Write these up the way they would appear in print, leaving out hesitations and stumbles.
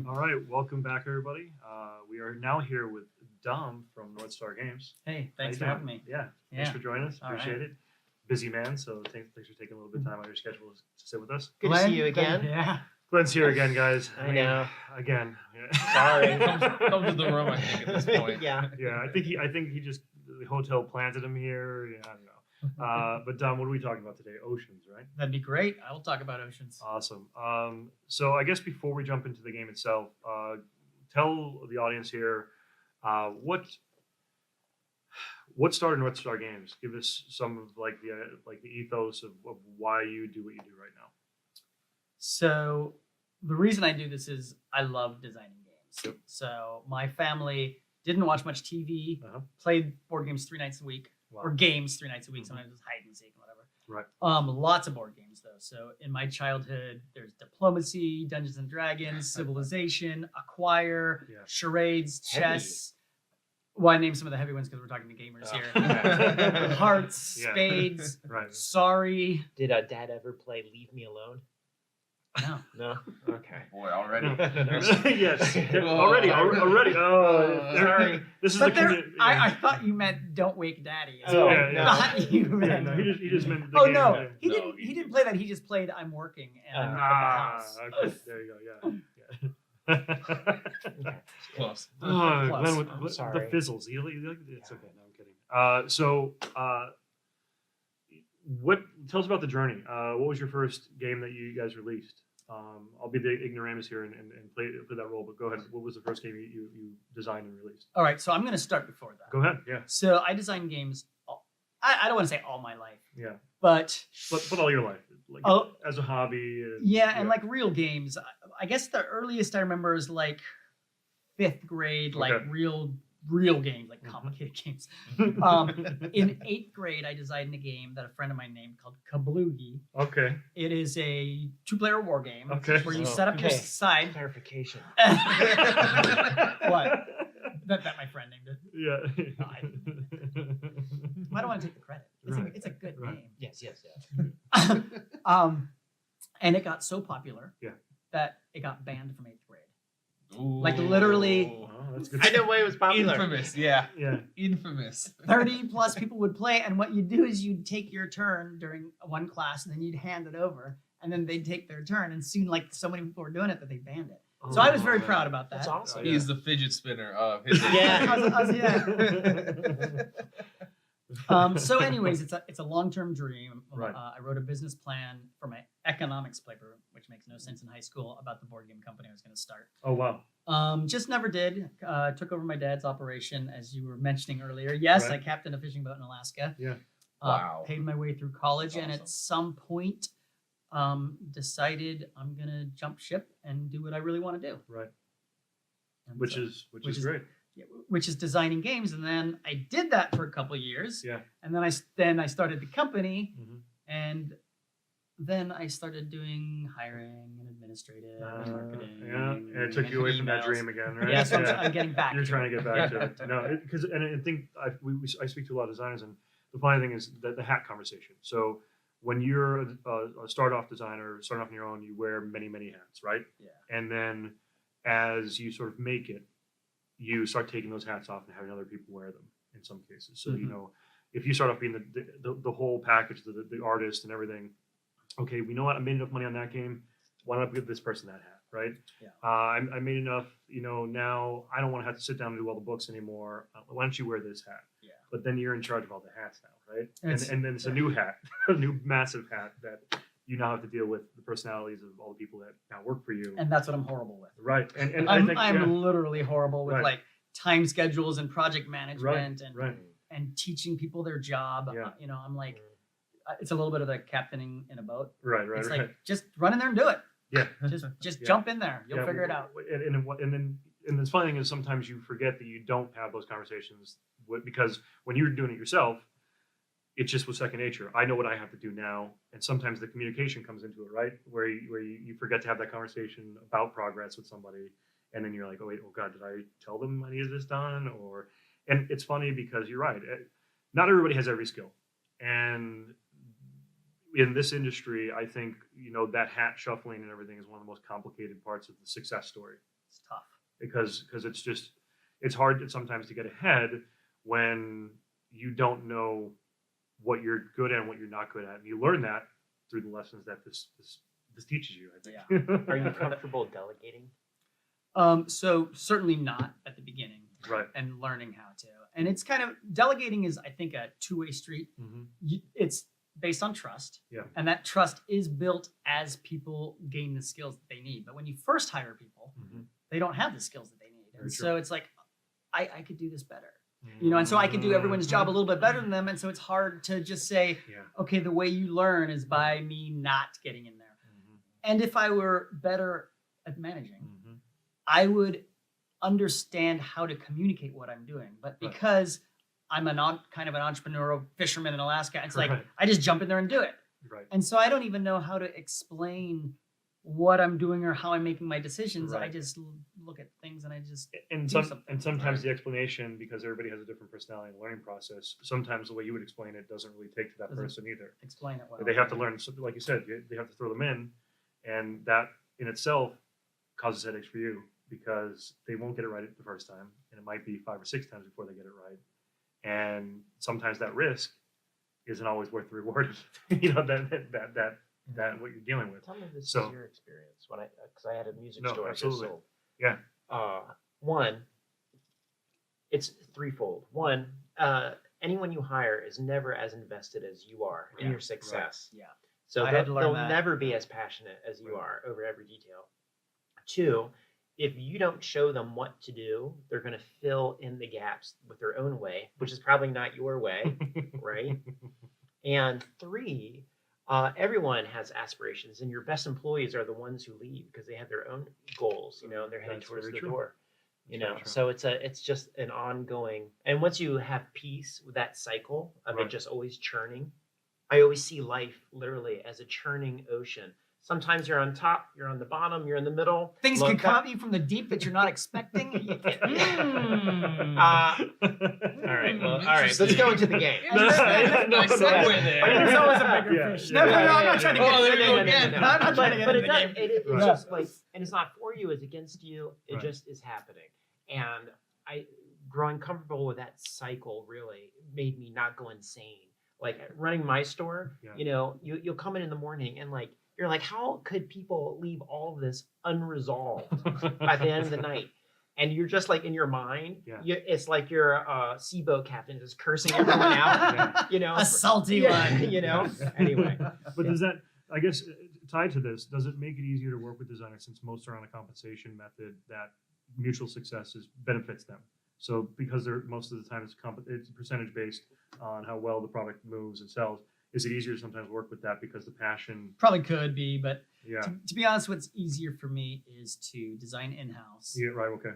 All right, welcome back, everybody. We are now here with Dom from North Star Games. Hey, How thanks you for doing? having me. Yeah, thanks for joining us. All Appreciate right. it. Busy man, so thanks for taking a little bit of time out of your schedule to sit with us. Good to see you again. Yeah. Glenn's here again, guys. I know. Again. Sorry. Come to the room, I think, at this point. Yeah. Yeah, I think he just the hotel planted him here. Yeah, I don't know. But Dom, what are we talking about today? Oceans, right? That'd be great. I will talk about oceans. Awesome. So I guess before we jump into the game itself, tell the audience here what started North Star Games. Give us some of the ethos of why you do what you do right now. So the reason I do this is I love designing games. Yep. So my family didn't watch much TV, played board games 3 nights a week, Wow. or games 3 nights a week. Mhm. Sometimes it's hide and seek and whatever. Right. Lots of board games though. So in my childhood, there's Diplomacy, Dungeons and Dragons, Civilization, Acquire, Yeah. Charades, Heavy. chess. Well, I named some of the heavy ones because we're talking to gamers here. Okay. Hearts, Yeah. spades, Right. Sorry. Did Dad ever play Leave Me Alone? No. No. Okay. Boy, already. Yes. Oh, already. Oh, sorry. This is But the. there, I thought you meant "Don't Wake Daddy." is Oh, what yeah, I yeah. thought you Yeah, meant. no, he just meant the Oh game. no, Yeah. he No, didn't. you- He didn't play that. He just played "I'm working" and I'm not at the house. Okay. There you go. Yeah. Yeah. Close. Oh, Plus. Glenn with I'm the sorry. fizzles. It's Yeah. okay. No, I'm kidding. What? Tell us about the journey. What was your first game that you guys released? I'll be the ignoramus here and play that role. But go ahead. What was the first game you designed and released? All right, so I'm going to start before that. Go ahead. Yeah. So I designed games. I don't want to say all my life, Yeah. but But all your life, like Oh. as a hobby. yeah, and like real games. I guess the earliest I remember is like 5th grade, like Okay. real games, like Mhm. complicated games. In 8th grade, I designed a game that a friend of mine named called Kabloogie. Okay. It is a 2-player war game Okay. where you Oh, set up your okay. side. Clarification. What? That my friend named it. Yeah. I don't want to take the credit. Right. It's a good Right. name. Yes. And it got so popular Yeah. that it got banned from 8th grade. Ooh. Like, literally- Oh, that's good. I know why it was popular. Infamous, yeah. Yeah. Infamous. 30 plus people would play, and what you'd do is you'd take your turn during one class, and then you'd hand it over, and then they'd take their turn, and soon, like, so many people were doing it that they banned it. So I was very Oh, proud about that. That's awesome. Yeah. He's the fidget spinner of his Yeah. So anyways, it's a long-term dream. Right. I wrote a business plan for my economics paper, which makes no sense in high school, about the board game company I was going to start. Oh wow. Just never did. Took over my dad's operation, as you were mentioning earlier. Yes, Right. I captained a fishing boat in Alaska. Yeah. Wow. Paid my way through college, and Awesome. at some point, decided I'm gonna jump ship and do what I really want to do. Right. And Which so- is which is- great. yeah, which is designing games. And then I did that for a couple of years. Yeah. And then I started the company, Mhm. and then I started doing hiring and administrative and marketing. Yeah, and it took you away from that emails. dream again, right? Yeah, so I'm getting back. You're to trying it. to get back to it. No, because I think I speak to a lot of designers, and the funny thing is that the hat conversation. So when you're a start off designer, starting off on your own, you wear many hats, right? Yeah. And then as you sort of make it, you start taking those hats off and having other people wear them in some cases. So you Mhm. know, if you start off being the whole package, the artist and everything, okay, we know what, I made enough money on that game. Why don't I give this person that hat, right? Yeah. I made enough, now I don't want to have to sit down and do all the books anymore. Why don't you wear this hat? Yeah. But then you're in charge of all the hats now, right? It's- And then it's a new hat, a new massive hat that you now have to deal with the personalities of all the people that now work for you. And that's what I'm horrible with. Right. And I think, I'm yeah, literally horrible with Right. like time schedules and project management right. and teaching people their job. Yeah. I'm like, it's a little bit of the captaining in a boat. Right. It's Right. like, just run in there and do it. Yeah. Just Yeah. jump in there. You'll Yeah, figure it out. And the funny thing is sometimes you forget that you don't have those conversations because when you're doing it yourself, it just was second nature. I know what I have to do now, and sometimes the communication comes into it, right? Where you forget to have that conversation about progress with somebody, and then you're like, oh wait, oh god, did I tell them I needed this done? And it's funny because you're right. Not everybody has every skill, and in this industry, I think that hat shuffling and everything is one of the most complicated parts of the success story. It's tough. because it's hard sometimes to get ahead when you don't know what you're good at and what you're not good at, and you learn that through the lessons that this teaches you, I think. Are you comfortable delegating? So certainly not at the beginning, Right. and learning how to. And it's kind of delegating is, I think, a two-way street. It's based on trust. Yeah. And that trust is built as people gain the skills that they need. But when you first hire people, they don't have the skills that they need. Very And true. so it's like, I could do this better. You know, and so I could do everyone's job a little bit better than them. And so it's hard to just say, Yeah. okay, the way you learn is by me not getting in there. And if I were better at managing, I would understand how to communicate what I'm doing. But Right. because I'm kind of an entrepreneurial fisherman in Alaska, it's like Right. I just jump in there and do it. Right. And so I don't even know how to explain what I'm doing or how I'm making my decisions. I Right. just look at things and I just And do some something. and sometimes the explanation, because everybody has a different personality and learning process, sometimes the way you would explain it doesn't really take to that Doesn't person either. explain it well. They have to learn, like you said, they have to throw them in, and that in itself causes headaches for you because they won't get it right the first time, and it might be 5 or 6 times before they get it right. And sometimes that risk isn't always worth the reward. You know, that what you're dealing with. Tell me this So- is your experience when because I had a music No, store. absolutely. I just sold. Yeah. One, it's threefold. One, anyone you hire is never as invested as you are in Yeah, your success. Yeah. So I had to learn they'll that. never be as passionate as you Right. are over every detail. Two, if you don't show them what to do, they're going to fill in the gaps with their own way, which is probably not your way, right? And three, everyone has aspirations, and your best employees are the ones who leave because they have their own goals, you know, and they're heading That's towards very the true. door. You That's know, very true. so it's just an ongoing, and once you have peace with that cycle of Right. it just always churning, I always see life literally as a churning ocean. Sometimes you're on top, you're on the bottom, you're in the middle. Things Look can come up- at you from the deep that you're not expecting. All right, well, all right, let's go into the game. Nice segue there. There's always a bigger Yeah, fish. yeah, No, yeah, I'm not trying to get Oh, there into you go the again. game. I'm not trying to get But into it the does, game. it's Right. just like, and it's not for you, it's against you. It Right. just is happening. And growing comfortable with that cycle really made me not go insane. Like running my store, Yeah. you know, you'll come in the morning and like, you're like, how could people leave all of this unresolved by the end of the night? And you're just like in your mind, Yeah. it's like you're a SeaBoat captain just cursing everyone out, Yeah. you know? A salty Yeah, one. you know? Anyway. But does that, I guess, tied to this, does it make it easier to work with designers since most are on a compensation method that mutual success benefits them? So because they're most of the time it's percentage based on how well the product moves and sells. Is it easier to sometimes work with that because the passion? Probably could be, but Yeah. to be honest, what's easier for me is to design in-house Yeah. Right. Okay.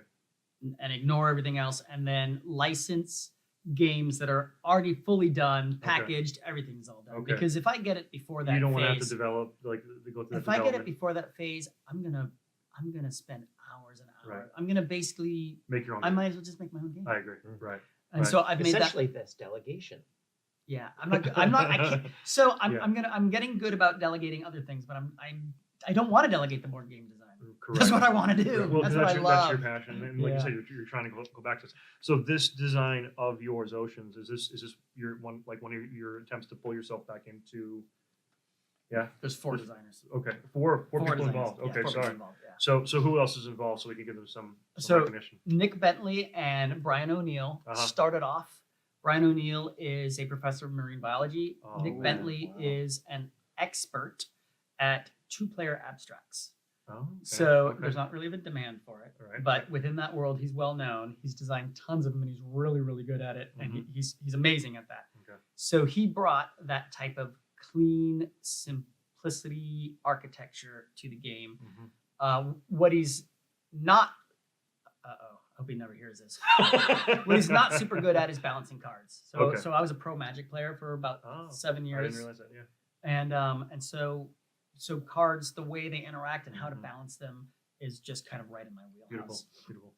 and ignore everything else, and then license games that are already fully done, packaged, everything's all done. Okay. Because if I get it before that You don't want to have to phase, develop like go through. if that I get it development. before that phase, I'm gonna spend hours and hours. Right. I'm gonna basically, Make your own. I game. might as well just make my own game. I agree. Right. And right. so I've made that. Essentially, that's delegation. Yeah, I can't. So Yeah. I'm getting good about delegating other things, but I don't want to delegate the board game design. Correct. That's what I want to do. Yeah, well, that's 'cause what I that's love. your passion, and like Yeah. you said, you're trying to go back to this. So this design of yours, Oceans, is this your one of your attempts to pull yourself back into? Yeah. There's 4 designers. Okay. Four people designers. involved. Yeah, Okay. 4 people Sorry. involved, yeah. So who else is involved so we can give them some So- recognition? Nick Bentley and Brian O'Neill Uh-huh. started off. Brian O'Neill is a professor of marine biology. Oh, Nick Bentley wow. is an expert at 2-player abstracts. Oh, okay. So Okay. there's not really a demand for it. All right. But within that world, he's well known. He's designed tons of them, and he's really, really good at it. And he's amazing at that. Okay. So he brought that type of clean simplicity architecture to the game. Mhm. What he's not, hope he never hears this. What he's not super good at is balancing cards. So, Okay. so I was a pro Magic player for about Oh, 7 I years, didn't realize that. Yeah. and so cards, the way they interact and how to Mhm. balance them is just kind of right in my Beautiful. wheelhouse. Beautiful.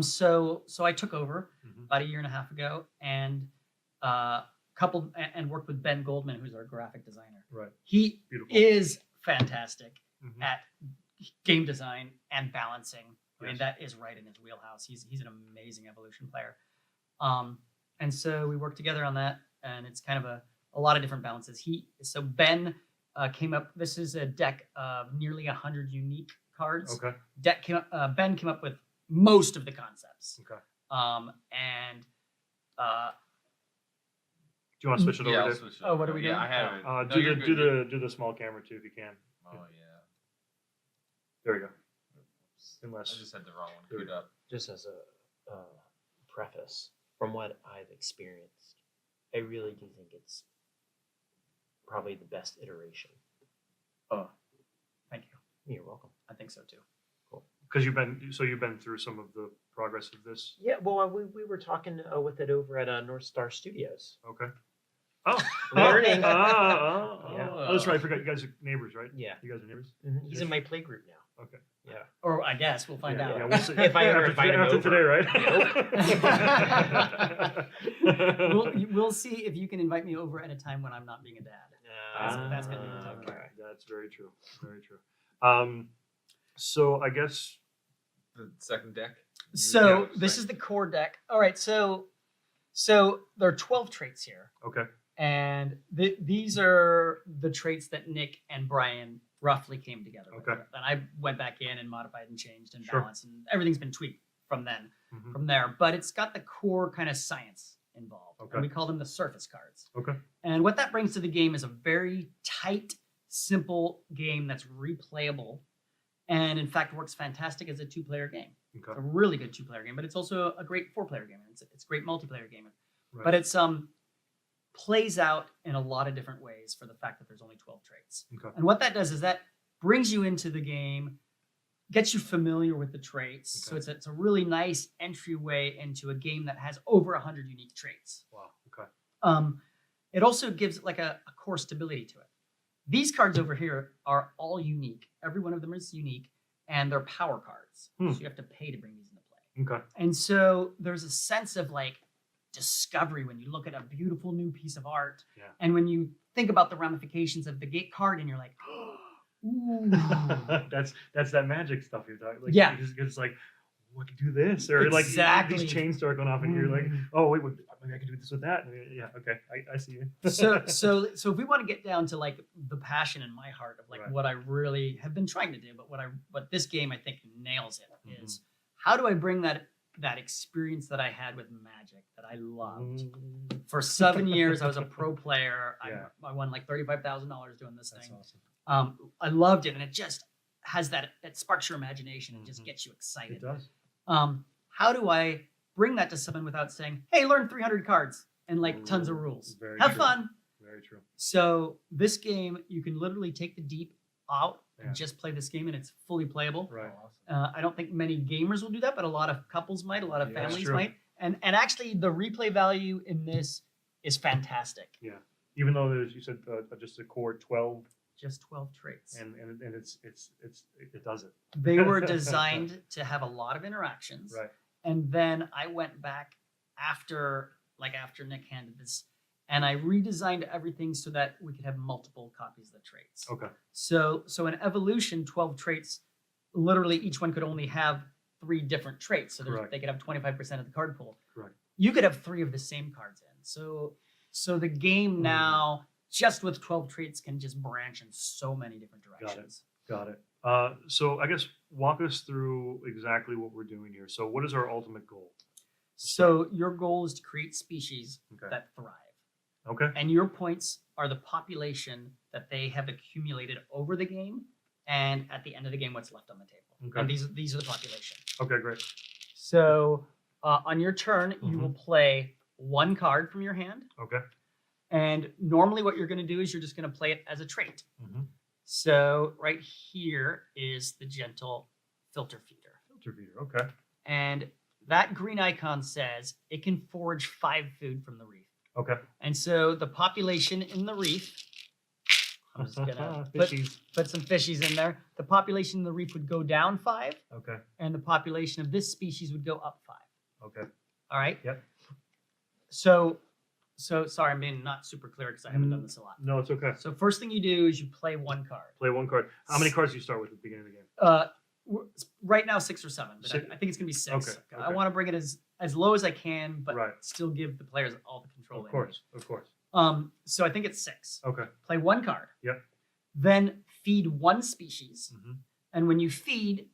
So I took over Mhm. about a year and a half ago and worked with Ben Goldman, who's our graphic designer. Right. He Beautiful. is fantastic Mhm. at game design and balancing I mean, Yes. that is right in his wheelhouse. He's an amazing Evolution player. And so we worked together on that, and it's kind of a lot of different balances. So Ben came up. This is a deck of nearly 100 unique cards. Okay. Ben came up with most of the concepts. Okay. And Do you want to switch it Yeah, over? I'll Dave? switch it Oh, what over. are we Yeah, doing? I have it. No, Do you're the good, you're good. do the small camera too if you can. Oh yeah. There we go. I Unless just had the wrong one There we queued up. Just as a preface, from what I've experienced, I really do think it's probably the best iteration. thank you. You're welcome. I think so too. because you've been through some of the progress of this. Yeah, well, we were talking with it over at North Star Studios. Okay. Oh, Learning. Yeah. Oh. Oh, that's right. I forgot you guys are neighbors, right? Yeah. You guys are neighbors. He's in my play group now. Okay. Yeah. Or I guess we'll find Yeah, out. yeah, we'll see. If I ever invite him after over. today, right? We'll see if you can invite me over at a time when I'm not being a dad. That's gonna be the tough part. That's very true. Very true. So I guess The second deck. So Yeah, this same. is the core deck. All right, so there are 12 traits here, okay. and these are the traits that Nick and Brian roughly came together with. Okay. And I went back in and modified and changed and Sure. balanced, and everything's been tweaked from Mhm. from there. But it's got the core kind of science involved, Okay. and we call them the surface cards. Okay. And what that brings to the game is a very tight, simple game that's replayable, and in fact works fantastic as a two-player game. It's Okay. a really good two-player game, but it's also a great four-player game. It's a great multiplayer game. Right. But it's plays out in a lot of different ways for the fact that there's only 12 traits. Okay. And what that does is that brings you into the game, gets you familiar with the traits. So Okay. it's a really nice entryway into a game that has over 100 unique traits. Wow. Okay. It also gives like a core stability to it. These cards over here are all unique. Every one of them is unique, and they're power cards. Hmm. So you have to pay to bring these into play. Okay. And so there's a sense of like discovery when you look at a beautiful new piece of art. Yeah. And when you think about the ramifications of the gate card and you're like, ooh. that's that magic stuff you're talking. Like, Yeah. because it's like, oh, I can do this, or Exactly. like these chains start going off, and you're like, oh wait, maybe I can do this with that. And yeah. Okay. I see you. so if we want to get down to like the passion in my heart of like Right. what I really have been trying to do, but what this game I think nails it Mhm. is how do I bring that experience that I had with Magic that I loved. For 7 years, I was a pro player. Yeah. I won like $35,000 doing this That's thing. awesome. I loved it, and it just has that sparks your imagination and just Mhm. gets you excited. It does. How do I bring that to someone without saying, "Hey, learn 300 cards and like tons of rules. Very Have true. fun." Very true. So this game, you can literally take the deep out Yeah. and just play this game, and it's fully playable. Right. I don't think many gamers will do that, but a lot of couples might, a lot of Yeah, that's families true. might. And actually, the replay value in this is fantastic. Even though there's, you said just a core 12, Just 12 traits. and it does it. They were designed to have a lot of interactions. Right. And then I went back after Nick handed this, and I redesigned everything so that we could have multiple copies of the traits. Okay. So in Evolution, 12 traits, literally each one could only have 3 different traits. So Correct. they could have 25% of the card pool. Correct. You could have 3 of the same cards in. So the game now, just with 12 traits, can just branch in so many different directions. Got it. So I guess walk us through exactly what we're doing here. So what is our ultimate goal? So your goal is to create species Okay. that thrive. Okay. And your points are the population that they have accumulated over the game, and at the end of the game, what's left on the table. Okay. And these are the population. Okay. Great. So on your turn, you Mhm. will play 1 card from your hand, Okay. and normally what you're going to do is you're just going to play it as a trait. Mm-hmm. So right here is the gentle filter feeder, Filter feeder. Okay. and that green icon says it can forage 5 food from the reef. Okay. And so the population in the reef, I'm just gonna Fishies. put some fishies in there. The population in the reef would go down 5, Okay. and the population of this species would go up 5. Okay. All right. Yep. So sorry, I'm being not super clear because I haven't done this a lot. No, it's okay. So first thing you do is you play 1 card. Play 1 card. How many cards do you start with at the beginning of the game? Right now 6 or 7, but Six- I think it's gonna be 6. Okay, I okay. want to bring it as low as I can, but Right. still give the players all the control. Of they course, of course. need. So I think it's 6. Okay. Play 1 card. Yep. Then feed 1 species, hmm and when you feed,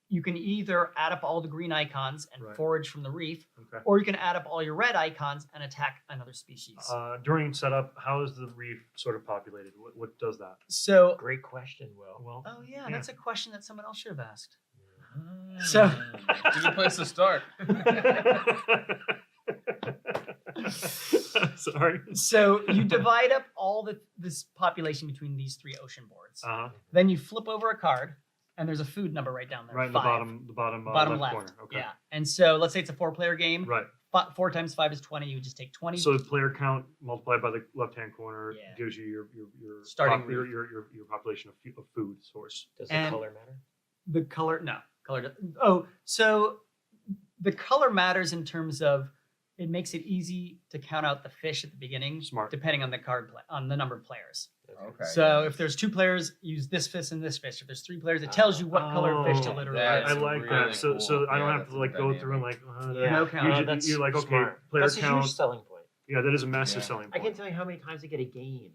you can either add up all the green icons and Right. forage from the reef, Okay. or you can add up all your red icons and attack another species. During setup, how is the reef sort of populated? What does that? So, Great question, Will. Well, oh yeah, Yeah. that's a question that someone else should have asked. Mm, So- it's a good place to start. Sorry. So you divide up all this population between these 3 ocean boards. Uh-huh. Then you flip over a card, and there's a food number right down there. Right in 5. the bottom Bottom left, left. corner. Okay. Yeah. And so let's say it's a 4-player game. Right. 4 times 5 is 20. You would just take 20. So the player count multiplied by the left-hand corner Yeah. gives you your Starting your population of food source. Does the And- color matter? The color, no. So the color matters in terms of it makes it easy to count out the fish at the beginning, Smart. depending on on the number of players. Okay. So if there's 2 players, use this fish and this fish. If there's 3 players, it tells you what color of fish to Oh, literally that's I use. like really that. So cool. I don't Yeah, have that's to a like good go idea. through and like Yeah. No count. you No, just- that's you're like okay, smart. player That's a count. huge selling point. Yeah, that is a massive Yeah. selling I point. can't tell you how many times I get a game,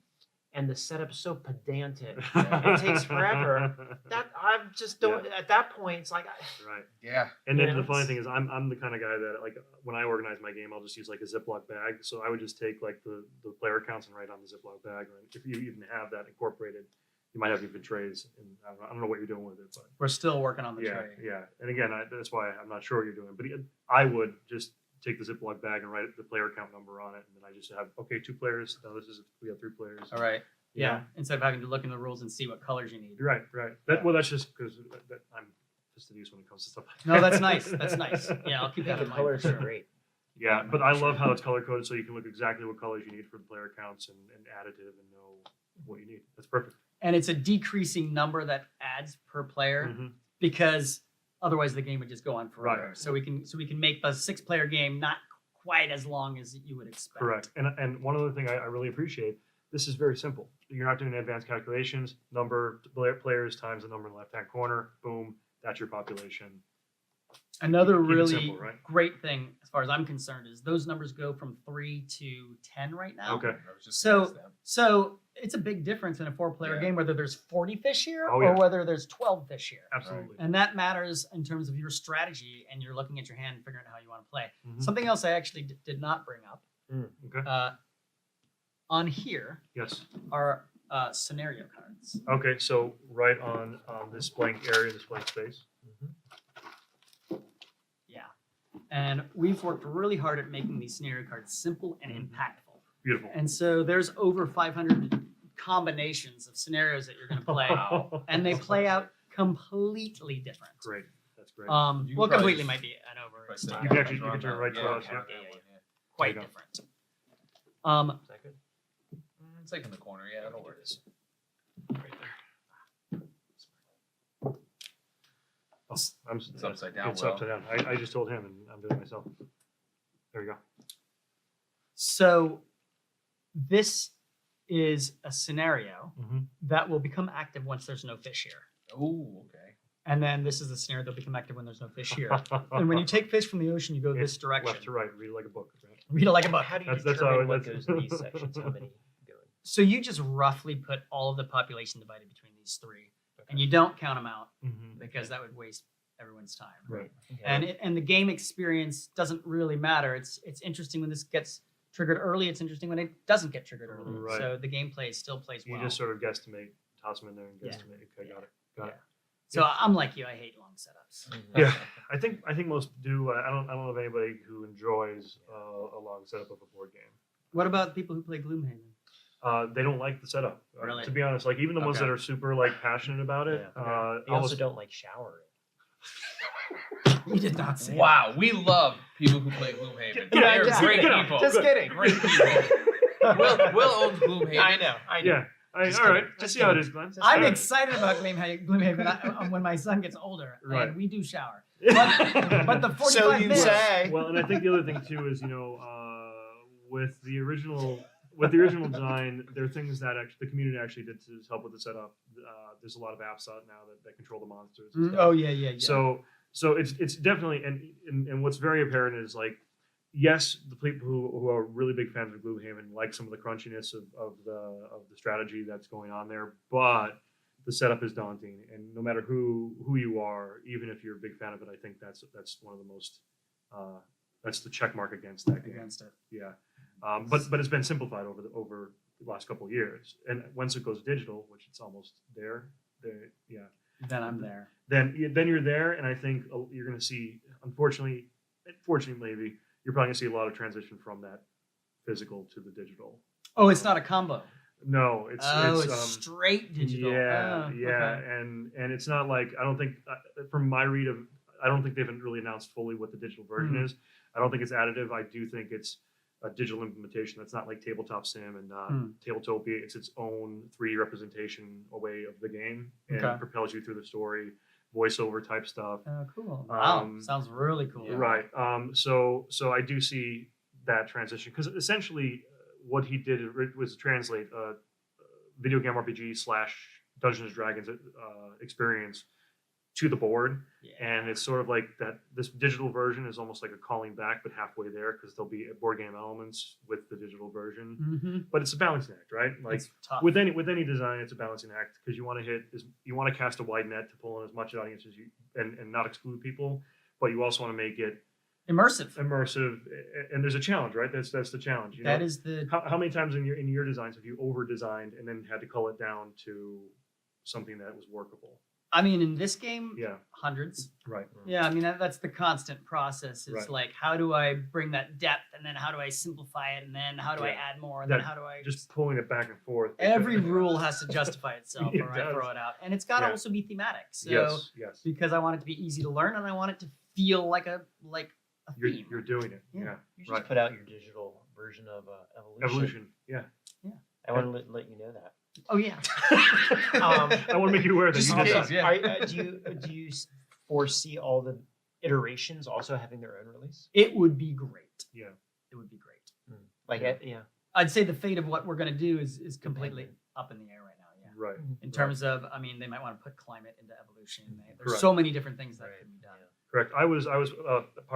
and the setup's so pedantic. Yeah. It takes forever. That I just don't. At that point, it's like, Right. Yeah. And then Yeah, the funny it's- thing is, I'm the kind of guy that like when I organize my game, I'll just use like a Ziploc bag. So I would just take like the player counts and write on the Ziploc bag. Or if you even have that incorporated, you might have even trays. And I don't know what you're doing with it, but We're still working on the yeah, tray. yeah. And again, that's why I'm not sure what you're doing. But I would just take the Ziploc bag and write the player count number on it, and then I just have 2 players. Now we have 3 players. All right. You Yeah. know? Instead of having to look in the rules and see what colors you need. You're right, right. Well, that's just because I'm fastidious when it comes to stuff. Like No, that. that's nice. That's nice. Yeah, I'll keep that the in mind. colors for are sure. great. Yeah, but I love how it's color coded, so you can look exactly what colors you need for the player counts and additive and know what you need. That's perfect. And it's a decreasing number that adds per player Mhm. because otherwise the game would just go on forever. Right. So we can make the 6-player game not quite as long as you would expect. Correct. And one other thing I really appreciate, this is very simple. You're not doing advanced calculations. Number players times the number in the left hand corner. Boom. That's your population. Another Keep it really simple, right? great thing, as far as I'm concerned, is those numbers go from 3 to 10 right now. Okay. I was just So- gonna ask that. So it's a big difference in a 4-player Yeah. game whether there's 40 fish here Oh, or yeah. whether there's 12 fish here. Absolutely. And that matters in terms of your strategy and you're looking at your hand and figuring out how you want to play. Mhm. Something else I actually did not bring up Okay. on here Yes. are scenario cards. Okay. So right on this blank area, this blank space. Yeah. And we've worked really hard at making these scenario cards simple and Mhm. impactful. Beautiful. And so there's over 500 combinations of scenarios that you're going to play. And they play out completely different. Great. That's great. You can Well, probably completely just- might be an overstatement. You can actually- you can turn it right to us, okay, yeah. that one, Quite There you go. different. Is that good? It's like in the corner. Yeah, that'll work. Right there. Oh, It's upside down. It's Will. upside down. I just told him, and I'm doing it myself. There you go. So this is a scenario Mm-hmm. that will become active once there's no fish here. Oh, okay. And then this is the scenario that'll become active when there's no fish here. And when you take fish from the ocean, you go this direction. Left to right. Read it like a book. Right? Read it like a book. How do you That's determine how- what that's- goes in these sections? How many go in? So you just roughly put all of the population divided between these 3. And you don't count them out Mm-hmm. because that would waste everyone's time. Right. Okay. And the game experience doesn't really matter. It's interesting when this gets triggered early. It's interesting when it doesn't get triggered early. Right. So the gameplay still plays You well. just sort of guesstimate, toss them in there, and Yeah. guesstimate. Okay, got it. Got it. So I'm like you. I hate long setups. Mhm. Yeah, I think most do. I don't know of anybody who enjoys a long setup of a board game. What about people who play Gloomhaven? They don't like the setup. Really? To be honest, like even the ones Okay. that are super like passionate about it. Yeah. They also almost don't like showering. We did not say. Wow, we love people who play Gloomhaven. Yeah, They're just- great get 'em. people. Just kidding. Great people. Will owns Gloomhaven. I know. Yeah. Just All right. kidding. Just see how it is, Glenn. I'm All right. excited about Gloomhaven when my son gets older, Right. and we do shower. But the 45 So you minutes. say. Well, and I think the other thing too is with the original with the original design, there are things that the community actually did to help with the setup. There's a lot of apps out now that control the monsters. And stuff. Oh yeah. So it's definitely and what's very apparent is like, yes, the people who are really big fans of Gloomhaven like some of the crunchiness of the strategy that's going on there, but the setup is daunting, and no matter who you are, even if you're a big fan of it, I think that's one of the most that's the check mark against that game. Against it. Yeah, but it's been simplified over the last couple of years, and once it goes digital, which it's almost there, yeah. Then I'm there. Then you're there, and I think you're going to see, fortunately maybe, you're probably going to see a lot of transition from that physical to the digital. Oh, it's not a combo. No, it's straight digital. Yeah, Oh, yeah, okay. and it's not like, I don't think from my read of, I don't think they haven't really announced fully what the digital version is. I don't think it's additive. I do think it's a digital implementation that's not like Tabletop Sim and not Tabletopia. It's its own 3D representation away of the game, and Okay. propels you through the story, voiceover type stuff. Oh, cool. Wow, Um, sounds really cool. Right. So I do see that transition, because essentially what he did was translate a video game RPG / Dungeons and Dragons experience to the board, Yeah. and it's sort of like that. This digital version is almost like a calling back, but halfway there, because there'll be board game elements with the digital version. Mm-hmm. But it's a balancing act, right? Like It's tough. with any design, it's a balancing act, because you want to cast a wide net to pull in as much audience as you and not exclude people, but you also want to make it Immersive. and there's a challenge, right? That's the challenge. You know? That is the How many times in your designs have you over designed and then had to cull it down to something that was workable? I mean, in this game, Yeah, hundreds. right. Yeah, I mean that's the constant process. It's Right. like, how do I bring that depth, and then how do I simplify it, and then how do I Yeah. add more, and then That- how do I Just pulling it back and forth. every rule has to justify itself, It or I does. throw it out, and it's got to Yeah. also be thematic. So Yes. because I want it to be easy to learn, and I want it to feel like a theme. You're doing it. Yeah. Yeah. You should Right. put out your digital version of Evolution. Evolution. Yeah. I want to let you know that. Oh yeah. I want to make you aware that Just you in did case, that. yeah. Do you foresee all the iterations also having their own release? It would be great. Yeah. It would be great. Like, Yeah. yeah. I'd say the fate of what we're going to do is completely up in the air right now. Yeah. Right. In terms of, I mean, they might want to put climate into evolution. There's Correct. so many different things that Right. can be done. Correct. I was part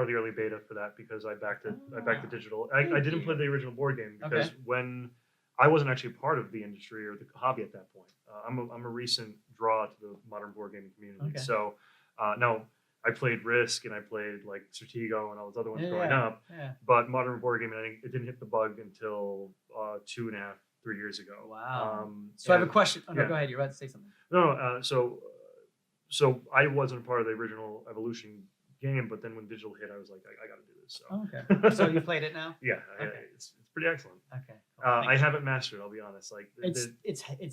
of the early beta for that, because I backed it. I backed the digital. I Thank didn't you. play the original board game, because Okay. when I wasn't actually part of the industry or the hobby at that point. I'm a recent draw to the modern board gaming community. Okay. So no, I played Risk and I played like Stratego and all those other ones growing Yeah. up. Yeah. But modern board gaming, I think it didn't hit the bug until 2.5, 3 years ago. Wow. So I have a and- question. Oh, no, yeah. go ahead. You're about to say something. No, so I wasn't part of the original Evolution game, but then when digital hit, I was like, I got to do this. So Okay. So you played it now? yeah, Okay. it's pretty excellent. Okay. I haven't mastered it, I'll be honest. Like It's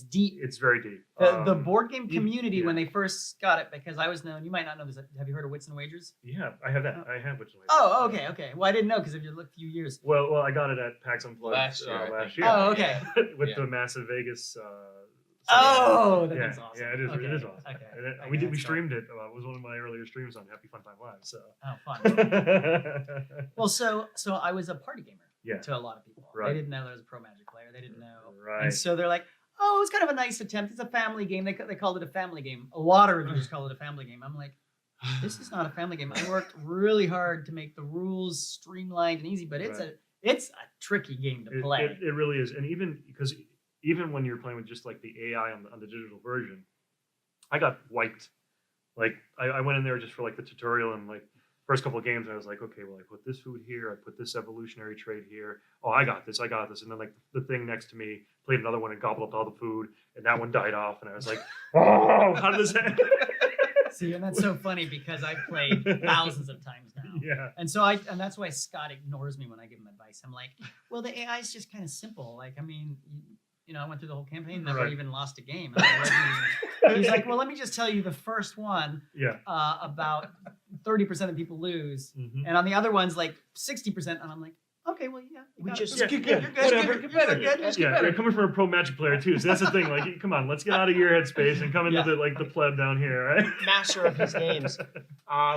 deep. it's very deep. The board game you- community, when yeah. they first got it, because I was known, you might not know this. Have you heard of Wits and Wagers? Yeah, I have that. I have which one. Oh, okay. Well, I didn't know because of your few years. Well, I got it at PAX Unplugged Last year, I last think. year. Oh, okay. With Yeah. the massive Vegas. Oh, that yeah, is awesome. yeah, it is. Okay. It is awesome. Okay. And Okay, we that's streamed it. It was one of my earlier streams on Happy Fun Time Live. So. Oh, fun. Well, so I was a party gamer Yeah. to a lot of people. Right. They didn't know there was a pro Magic player. They didn't know. Right. And so they're like, oh, it was kind of a nice attempt. It's a family game. They called it a family game. A lot of reviewers call it a family game. I'm like, this is not a family game. I worked really hard to make the rules streamlined and easy, but it's Right. a tricky game to play. It really is, and even when you're playing with just like the AI on the digital version, I got wiped. Like I went in there just for like the tutorial and like first couple of games, I was like, okay, well, I put this food here, I put this evolutionary trait here. Oh, I got this, and then like the thing next to me played another one and gobbled up all the food, and that one died off, and I was like, oh, how did this end? See, and that's so funny because I've played thousands of times now. Yeah. And so that's why Scott ignores me when I give him advice. I'm like, well, the AI is just kind of simple. Like, I mean, you know, I went through the whole campaign, never Right. even lost a game. And he's like, well, let me just tell you the first one, Yeah. about 30% of people lose. Mhm. And on the other ones, like 60%. And I'm like, Okay, well, yeah. you We got it. just- Yeah, You're yeah, good. whatever. You're good. You're good. Yeah, you're coming from a pro Magic player too, so that's the thing. Like, come on, let's get out of your headspace and come into Yeah. the pleb down here, right? Master of his games.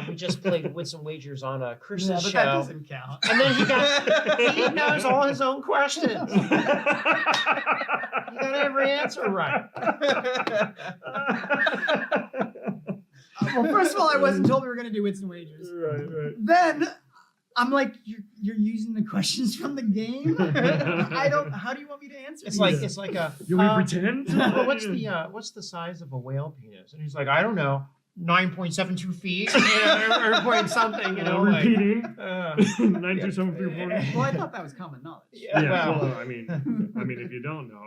We just played Wits and Wagers on a Yeah, Chris's but show. that doesn't count. And then he knows all his own questions. He got every answer right. Well, first of all, I wasn't told we were going to do Wits and Wagers. right. Then I'm like, you're using the questions from the game. I don't. How do you want me to answer? It's these? like a. You we pretend? Well, what's the size of a whale penis? And he's like, I don't know, 9.72 feet, or point something, repeating. 92734. Well, I thought that was common knowledge. Yeah, Yeah, well, I mean, if you don't know,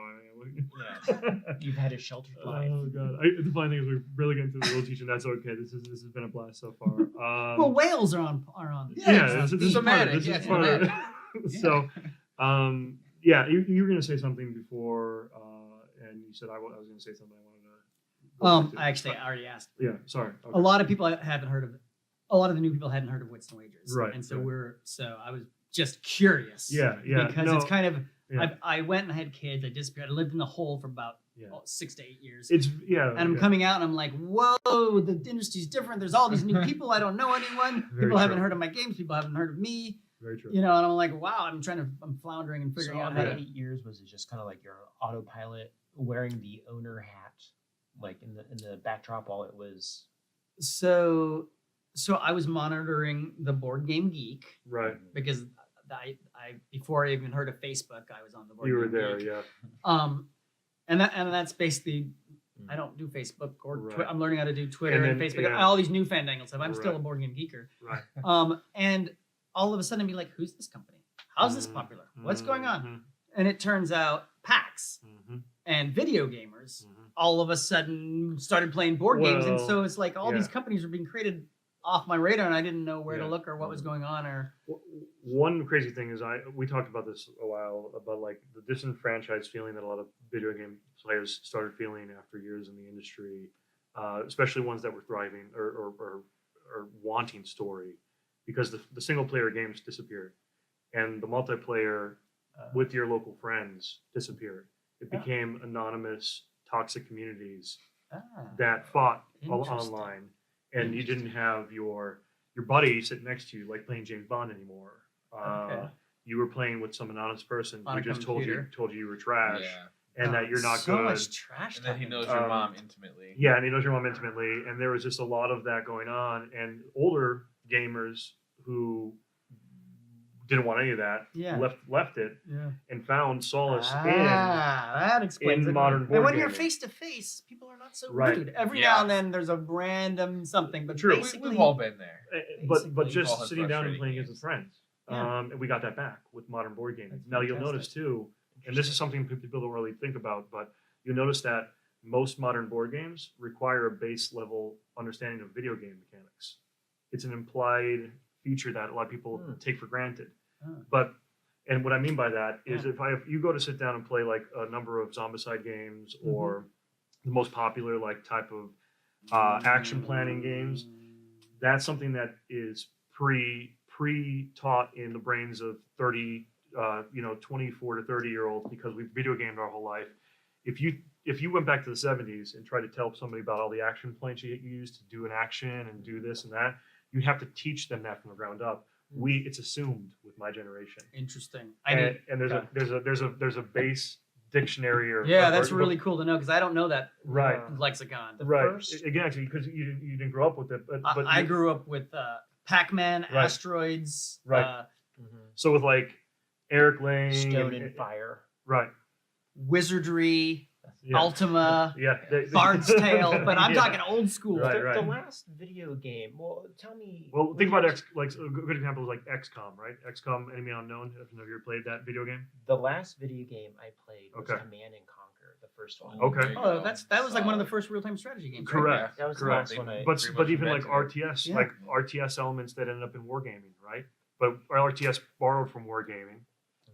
you've had a sheltered life. Oh god! The funny thing is, we're really getting through the rule teaching. That's okay. This has been a blast so far. Well, whales are on. Yeah, this is part of it. Thematic, This is yeah, part of it. thematic. So, yeah, you were gonna say something before, and you said I was gonna say something. I wanted to. Actually, I already asked. Yeah, sorry. Okay. A lot of people haven't heard of it. A lot of the new people hadn't heard of Wits and Wagers, Right, And so right. I was just curious. Yeah. Because no, it's kind of. yeah. I went and had kids. I disappeared. I lived in the hole for about Yeah. 6 to 8 years. It's and I'm yeah. coming out and I'm like, whoa, the industry's different. There's all these new people. I don't know anyone. Very People haven't true. heard of my games. People haven't heard of me. Very true. And I'm like, wow, I'm floundering and So figuring out on how that to. 8 years, was it just kind of like your autopilot, wearing the owner hat, like in the backdrop while it was? So I was monitoring the Board Game Geek Right. because I before I even heard of Facebook, I was on the Board You Game were there. Geek. Yeah. And that's basically. I don't do Facebook or Right. I'm learning how to do Twitter and, then, Facebook. yeah. All these new fandangles stuff. I'm still a Right. Board Game Geeker. Right. And all of a sudden, I'd be like, "Who's this company? How's this popular? What's going on?" And it turns out PAX Mm-hmm. and video gamers Mm-hmm. all of a sudden started playing board games, and Well, so it's like all these yeah. companies were being created off my radar, and I didn't know where Yeah. to look or what was going on. Or One crazy thing is we talked about this a while about like the disenfranchised feeling that a lot of video game players started feeling after years in the industry, especially ones that were thriving or wanting story, because the single player games disappeared, and the multiplayer with your local friends disappeared. It Oh. became anonymous, toxic communities Ah, that fought Interesting. online, and you didn't have your buddy sitting next to you like playing James Bond anymore. Okay. You were playing with some anonymous person On who a just computer. told you were trash Yeah. and that you're not so good. much trash. And then he talking. knows your Um, mom intimately. Yeah, and he knows your mom intimately, and there was just a lot of that going on. And older gamers who didn't want any of that Yeah. left it Yeah. and found solace That explains in it. modern And board when you're gaming. face to face, people are not so Right. rude. Every Yeah. now and then there's a random something, but True. basically, We've all been there. But Basically, all just had sitting down and frustrating playing games. against friends. Yeah. And we got that back with modern board gaming. That's Now you'll fantastic. notice too, and this is something people don't really think about, but you'll notice that most modern board games require a base level understanding of video game mechanics. It's an implied feature that a lot of people take for granted. Oh. And what I mean by that is Yeah. if you go to sit down and play like a number of Zombicide games or the most popular like type of action planning games, that's something that is pre-taught in the brains of 24 to 30-year-olds, because we've video gamed our whole life. If you went back to the 70s and tried to tell somebody about all the action points you used to do an action and do this and that, you'd have to teach them that from the ground up. It's assumed with my generation. Interesting. And there's a base dictionary or Yeah, or- that's or- really cool to know because I don't know that right. lexicon. Right. first- Again, actually, because you didn't grow up with it, but I grew up with Pac-Man, Right. Asteroids, Right. So with like Eric Lang, Stone and Fire. right? Wizardry, Yeah. Ultima, Yeah. Bard's Tale, but I'm Yeah. talking old school. Right, The right. last video game. Well, tell me. Well, think about X. Like a good example is like XCOM, right? XCOM: Enemy Unknown. Have you ever played that video game? The last video game I played was Okay. Command and Conquer, the first one. Okay. There you Oh, go. that was like one of the Solid. first real-time strategy games. Right? Correct. That was the Correct. last one I. But pretty but much even like invented it. RTS, Yeah. like RTS elements that ended up in wargaming, right? But RTS borrowed from wargaming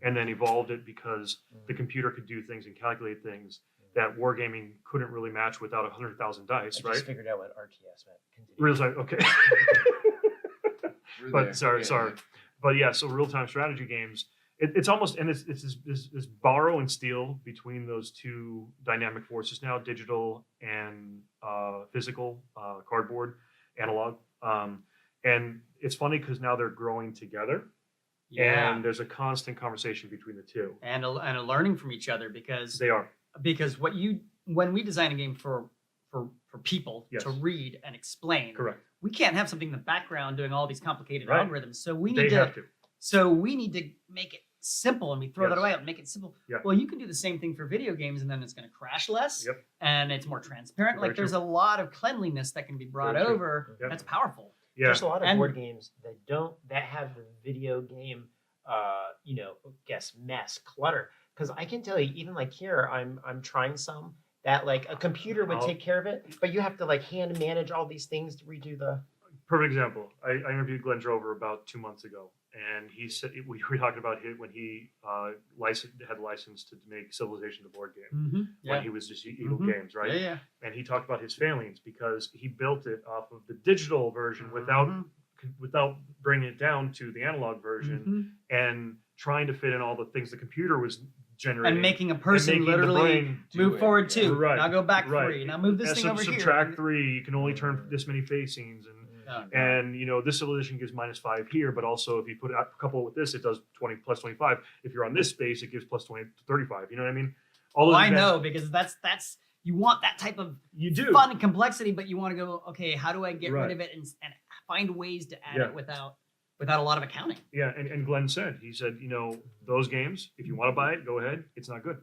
and then evolved it because the computer could do things and calculate things that wargaming couldn't really match without 100,000 dice, I right? just figured out what RTS meant. Continue. Real time, okay. We're But there. sorry. but yeah, so real-time strategy games, it's almost, and it's this borrow and steal between those two dynamic forces now, digital and physical, cardboard, analog. And it's funny because now they're growing together, Yeah. and there's a constant conversation between the two. And a learning from each other because They are. when we design a game for people Yes. to read and explain, Correct. we can't have something in the background doing all these complicated Right. algorithms. So we They need have to to. so we need to make it simple, and we throw that Yes. away and make it simple. Yeah. Well, you can do the same thing for video games, and then it's going to crash less, Yep. and it's more transparent. Very Like there's true. a lot of cleanliness that can be brought Very true. over. Yep. That's powerful. Yeah. There's a lot of And- board games that have the video game, mess, clutter. Because I can tell you, even like here, I'm trying some that like a computer would I'll- take care of it, but you have to like hand manage all these things to redo the. Perfect example. I interviewed Glenn Drover about 2 months ago, and he said we were talking about when he had license to make Civilization the board game Mm-hmm. when he was just Eagle Mhm. Games, right? Yeah. And he talked about his failings because he built it off of the digital version without bringing it down to the analog version Mhm. and trying to fit in all the things the computer was generating And making a person making the literally brain do move it, forward yeah. 2. Right, Now go back right. 3. Now move this and thing over subtract here. 3. You can only turn this many facings, Oh, and this civilization gives -5 here, but also if you put a couple with this, it does 20 plus 25. If you're on this space, it gives plus 20 to 35. You know what I mean? All those I advanced- know, because that's you want that type of you do. fun and complexity, but you want to go, okay, how do I get Right. rid of it and find ways to add Yeah. it without a lot of accounting? Yeah, and Glenn said, those games, if you want to buy it, go ahead. It's not good.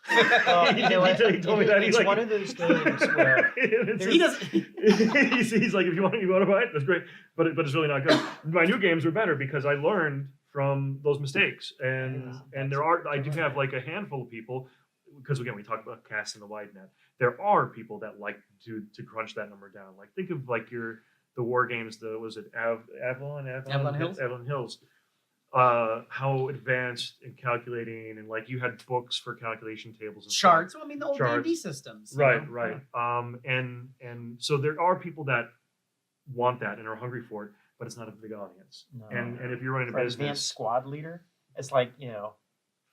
Well, you know what? He told me that. He's It's like, one of those games where He doesn't. he's like, if you want to buy it, that's great, but it's really not good. My new games are better because I learned from those mistakes, and I do have like a handful of people, because again we talk about casting the wide net. There are people that like to crunch that number down. Like think of like the war games. Was it Avalon Hills? How advanced in calculating, and like you had books for calculation tables and stuff. Charts. Well, I mean, the old Charts. D&D systems. you Right, know? right. And so there are people that want that and are hungry for it, but it's not a big audience. No. And if you're running a for advanced business, squad leader, it's like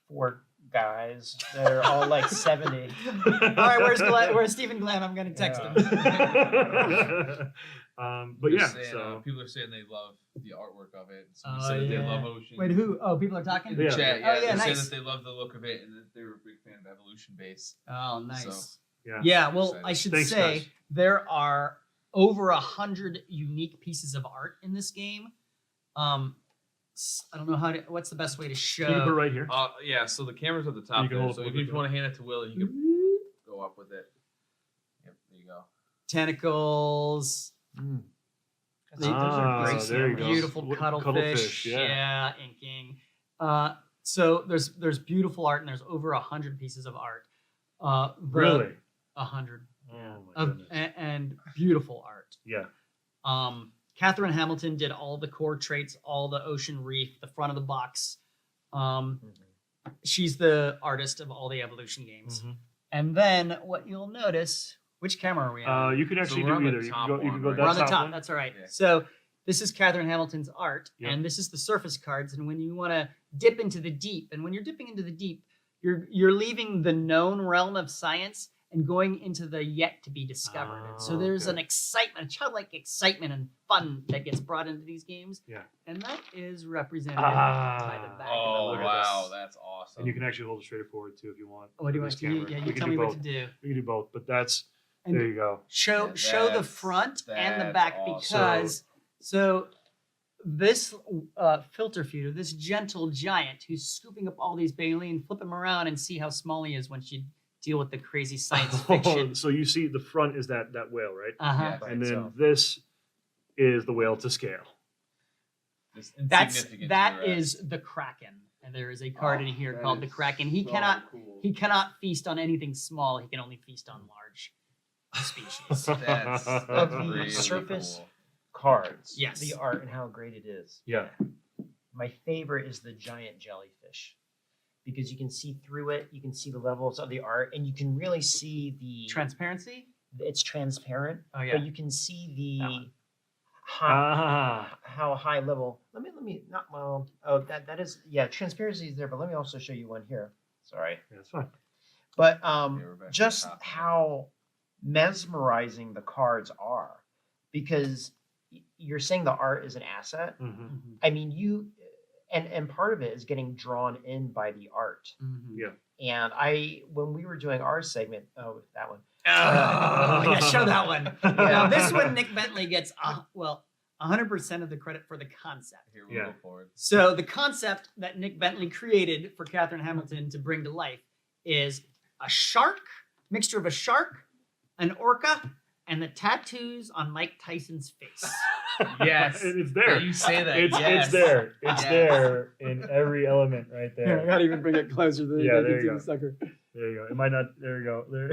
4 guys that are all like 70. All right, where's Stephen Glenn? I'm going to text him. but They're yeah, saying, so people are saying they love the artwork of it. Somebody Oh, said that they yeah. love Ocean. Wait, who? Oh, people are talking? In the Yeah. chat, Oh, yeah, yeah, they're saying nice. that they love the look of it and that they're a big fan of Evolution Base. Oh, nice. So, yeah. Well, Excited. I should Thanks, say guys. there are over 100 unique pieces of art in this game. I don't know what's the best way to show. Can you put it right here? yeah, so the camera's at the top You can there. hold So it if with you it. want to hand it to Will, you can go up with it. Yep, there you go. Tentacles, Those are great there you go. beautiful What- cuttlefish, yeah. inking. So there's beautiful art, and there's over 100 pieces of art. Really? 100 Oh my goodness. and beautiful art. Yeah. Catherine Hamilton did all the core traits, all the ocean reef, the front of the box. She's the artist of all the evolution games. Mhm. And then what you'll notice, which camera are we on? You can actually we're on do the either. You top can go. You one, can go right? that We're on the top. one. That's all right. Yeah. So this is Catherine Hamilton's art, Yep. and this is the surface cards. And when you want to dip into the deep, and when you're dipping into the deep, you're leaving the known realm of science and going into the yet to be discovered. And so Oh, there's okay. an excitement, a childlike excitement and fun that gets brought into these games. Yeah. And that is represented by the back Oh, of the wow, logo. that's awesome. And you can actually hold it straight forward too if you want. What do you with want this to do? camera. Yeah, We you can tell do me what both. to do. We can do both, but that's And there you go. show Yeah, the that's- front and the that's back awesome. because so this filter feeder, this gentle giant who's scooping up all these baleen, flip him around and see how small he is once you deal with the crazy science fiction. So you see the front is that whale, right? Uh-huh. Yeah. And then so- this is the whale to scale. It's That insignificant to is the rest. the Kraken, and there is a card in here that called the is Kraken. He so cannot cool. he cannot feast on anything small. He can only feast on large species. That's Of the really surface cool. cards. Yes. The art and how great it is. Yeah. My favorite is the giant jellyfish because you can see through it, you can see the levels of the art, and you can really see the Transparency? it's transparent, Oh yeah. but you can see That the one. how high level. Let me not well. Oh, that is Transparency is there, but let me also show you one here. Sorry, Yeah, that's fine. but we're back to just the top. how mesmerizing the cards are, because you're saying the art is an asset. Mm-hmm. I mean, and part of it is getting drawn in by the art. Yeah. And when we were doing our segment, that one. Oh, yeah, show that one. Yeah. Now this one, Nick Bentley gets 100% of the credit for the concept. Here we'll Yeah. go forward. So the concept that Nick Bentley created for Catherine Hamilton to bring to life is a shark, mixture of a shark, an orca, and the tattoos on Mike Tyson's face. Yes. It's there. You say that. It's yes. there. It's Yes. there in every element right there. gotta even bring it closer. Then Yeah, there you go. sucker. There you go. It might not. There you go. There.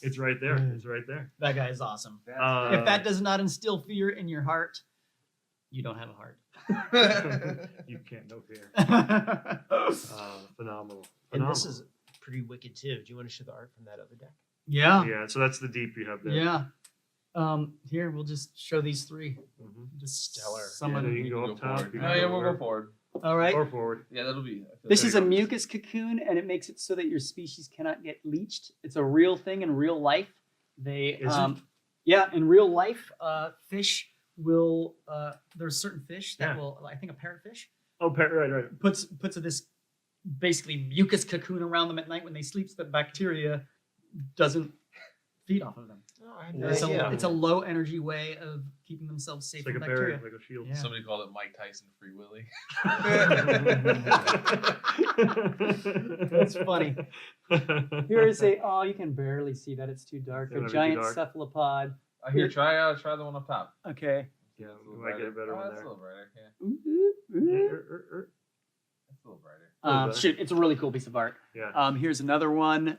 It's right there. It's right there. That guy is awesome. That's If that does not instill fear in your heart, you don't have a heart. You can't know fear. Phenomenal. And Phenomenal. this is pretty wicked too. Do you want to show the art from that other deck? Yeah. Yeah. So that's the deep you have there. Yeah. Here we'll just show these three. Mhm. Just Stellar. Some Yeah, of there them. you can go up top. forward. you Oh can yeah, go we'll over. go forward. All right. Or forward. Yeah, that'll be. This There is you a go. mucus cocoon, and it makes it so that your species cannot get leached. It's a real thing in real life. They, Is it? yeah, in real life, fish will. There's certain fish that Yeah. will. I think a parrotfish Oh, right. puts this basically mucus cocoon around them at night when they sleep, so that bacteria doesn't feed off of them. Oh, I had no It's idea. a low energy way of keeping themselves safe It's like from a bacteria. barrier, like a shield. Yeah. Somebody called it Mike Tyson Free Willy. That's funny. Here is a. Oh, you can barely see that. It's too dark. Yeah, A that'd be giant too dark. cephalopod. Here, try the one up top. Okay. Yeah, It's a we little might get a brighter. better one That's there. a little brighter. Yeah, Yeah. that's a little brighter. little better. Shoot, it's a really cool piece of art. Yeah, Here's another one.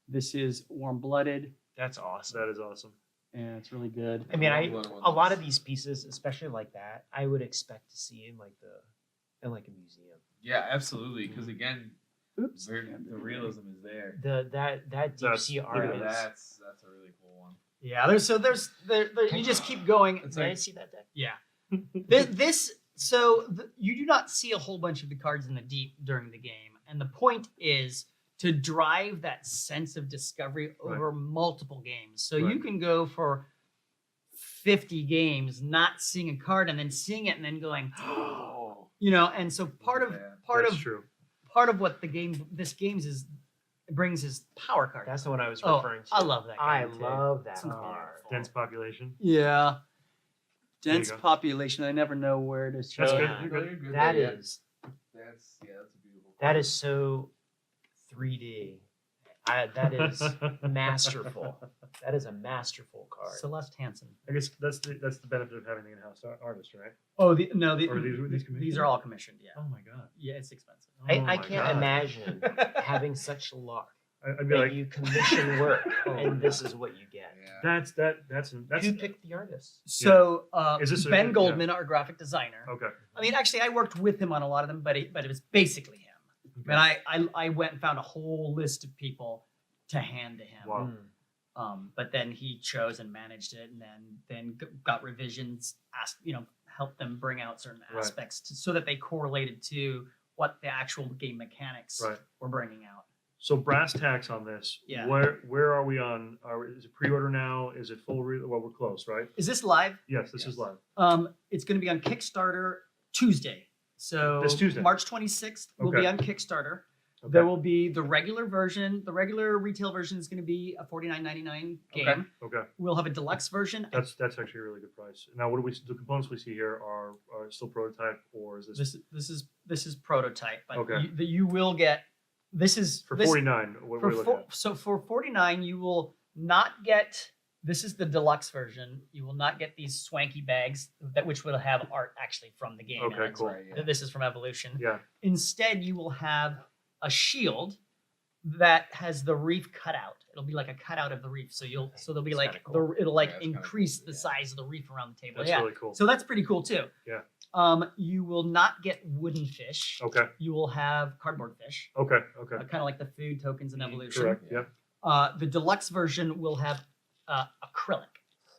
This is Warm Blooded. That's awesome. that is awesome. Yeah, it's really good. I mean, One a lot of looks- these pieces, especially like that, I would expect to see in a museum. Yeah, absolutely. Because again, Oops. the realism is there. That deep That's- sea look art at is. That's a really cool one. Yeah, you just keep going. It's Can I like see that deck? Yeah. You do not see a whole bunch of the cards in the deep during the game, and the point is to drive that sense of discovery over multiple games. So you Right. can go for 50 games not seeing a card and then seeing it and then going, Oh, and so part of that's true. what this games brings is power cards. That's the one I was Oh, referring to. I love that. I card too. love that It's card. Dense population. Yeah. There you Dense go. population. I never know where to show That's it. good. Yeah. You're No, good. you're good That there, yeah. is That's a beautiful. that is so 3D. That is masterful. That is a masterful card. Celeste Hansen. I guess that's the benefit of having the in-house artist, right? Oh, Or these commissioned? these are all commissioned. Yeah. Oh my god. Yeah, it's expensive. Oh I my can't God. imagine having such luck I'd be that like, you commission work Oh. and this is what you get. Yeah. that's Who picked the artist? So Is this Ben yeah. Goldman, our graphic designer. okay. I mean, actually, I worked with him on a lot of them, but it was basically him. Okay. And I went and found a whole list of people to hand to him. Wow. But then he chose and managed it, and then got revisions, helped them bring out certain Right. aspects so that they correlated to what the actual game mechanics Right. were bringing out. So brass tacks on this. Yeah. Where are we on? Is it pre-order now? Is it full? Well, we're close, right? Is this live? Yes, this is Yes. live. It's going to be on Kickstarter Tuesday. So This Tuesday. March 26th will be Okay. on Kickstarter. Okay. There will be the regular version. The regular retail version is going to be a $49.99 game. Okay. Okay. We'll have a deluxe version. That's actually a really good price. Now, what do the components we see here are still prototype, or is this This is prototype, but Okay. you will get. This is for this, 49? What for we're looking at? So for 49, you will not get. This is the deluxe version. You will not get these swanky bags which will have art actually from the game. in Okay, it. cool. Right, yeah. This is from Evolution. Yeah. Instead, you will have a shield that has the reef cut out. It'll be like a cutout of the reef. So there'll be That's like kinda cool. it'll like Yeah, that's kinda increase cool, the yeah. size of the reef around the table. That's yeah. really cool. So that's pretty cool too. Yeah. You will not get wooden fish. Okay. You will have cardboard fish, Okay. Okay. kind of like the food tokens in Evolution. Correct. Yeah. Yeah. The deluxe version will have acrylic.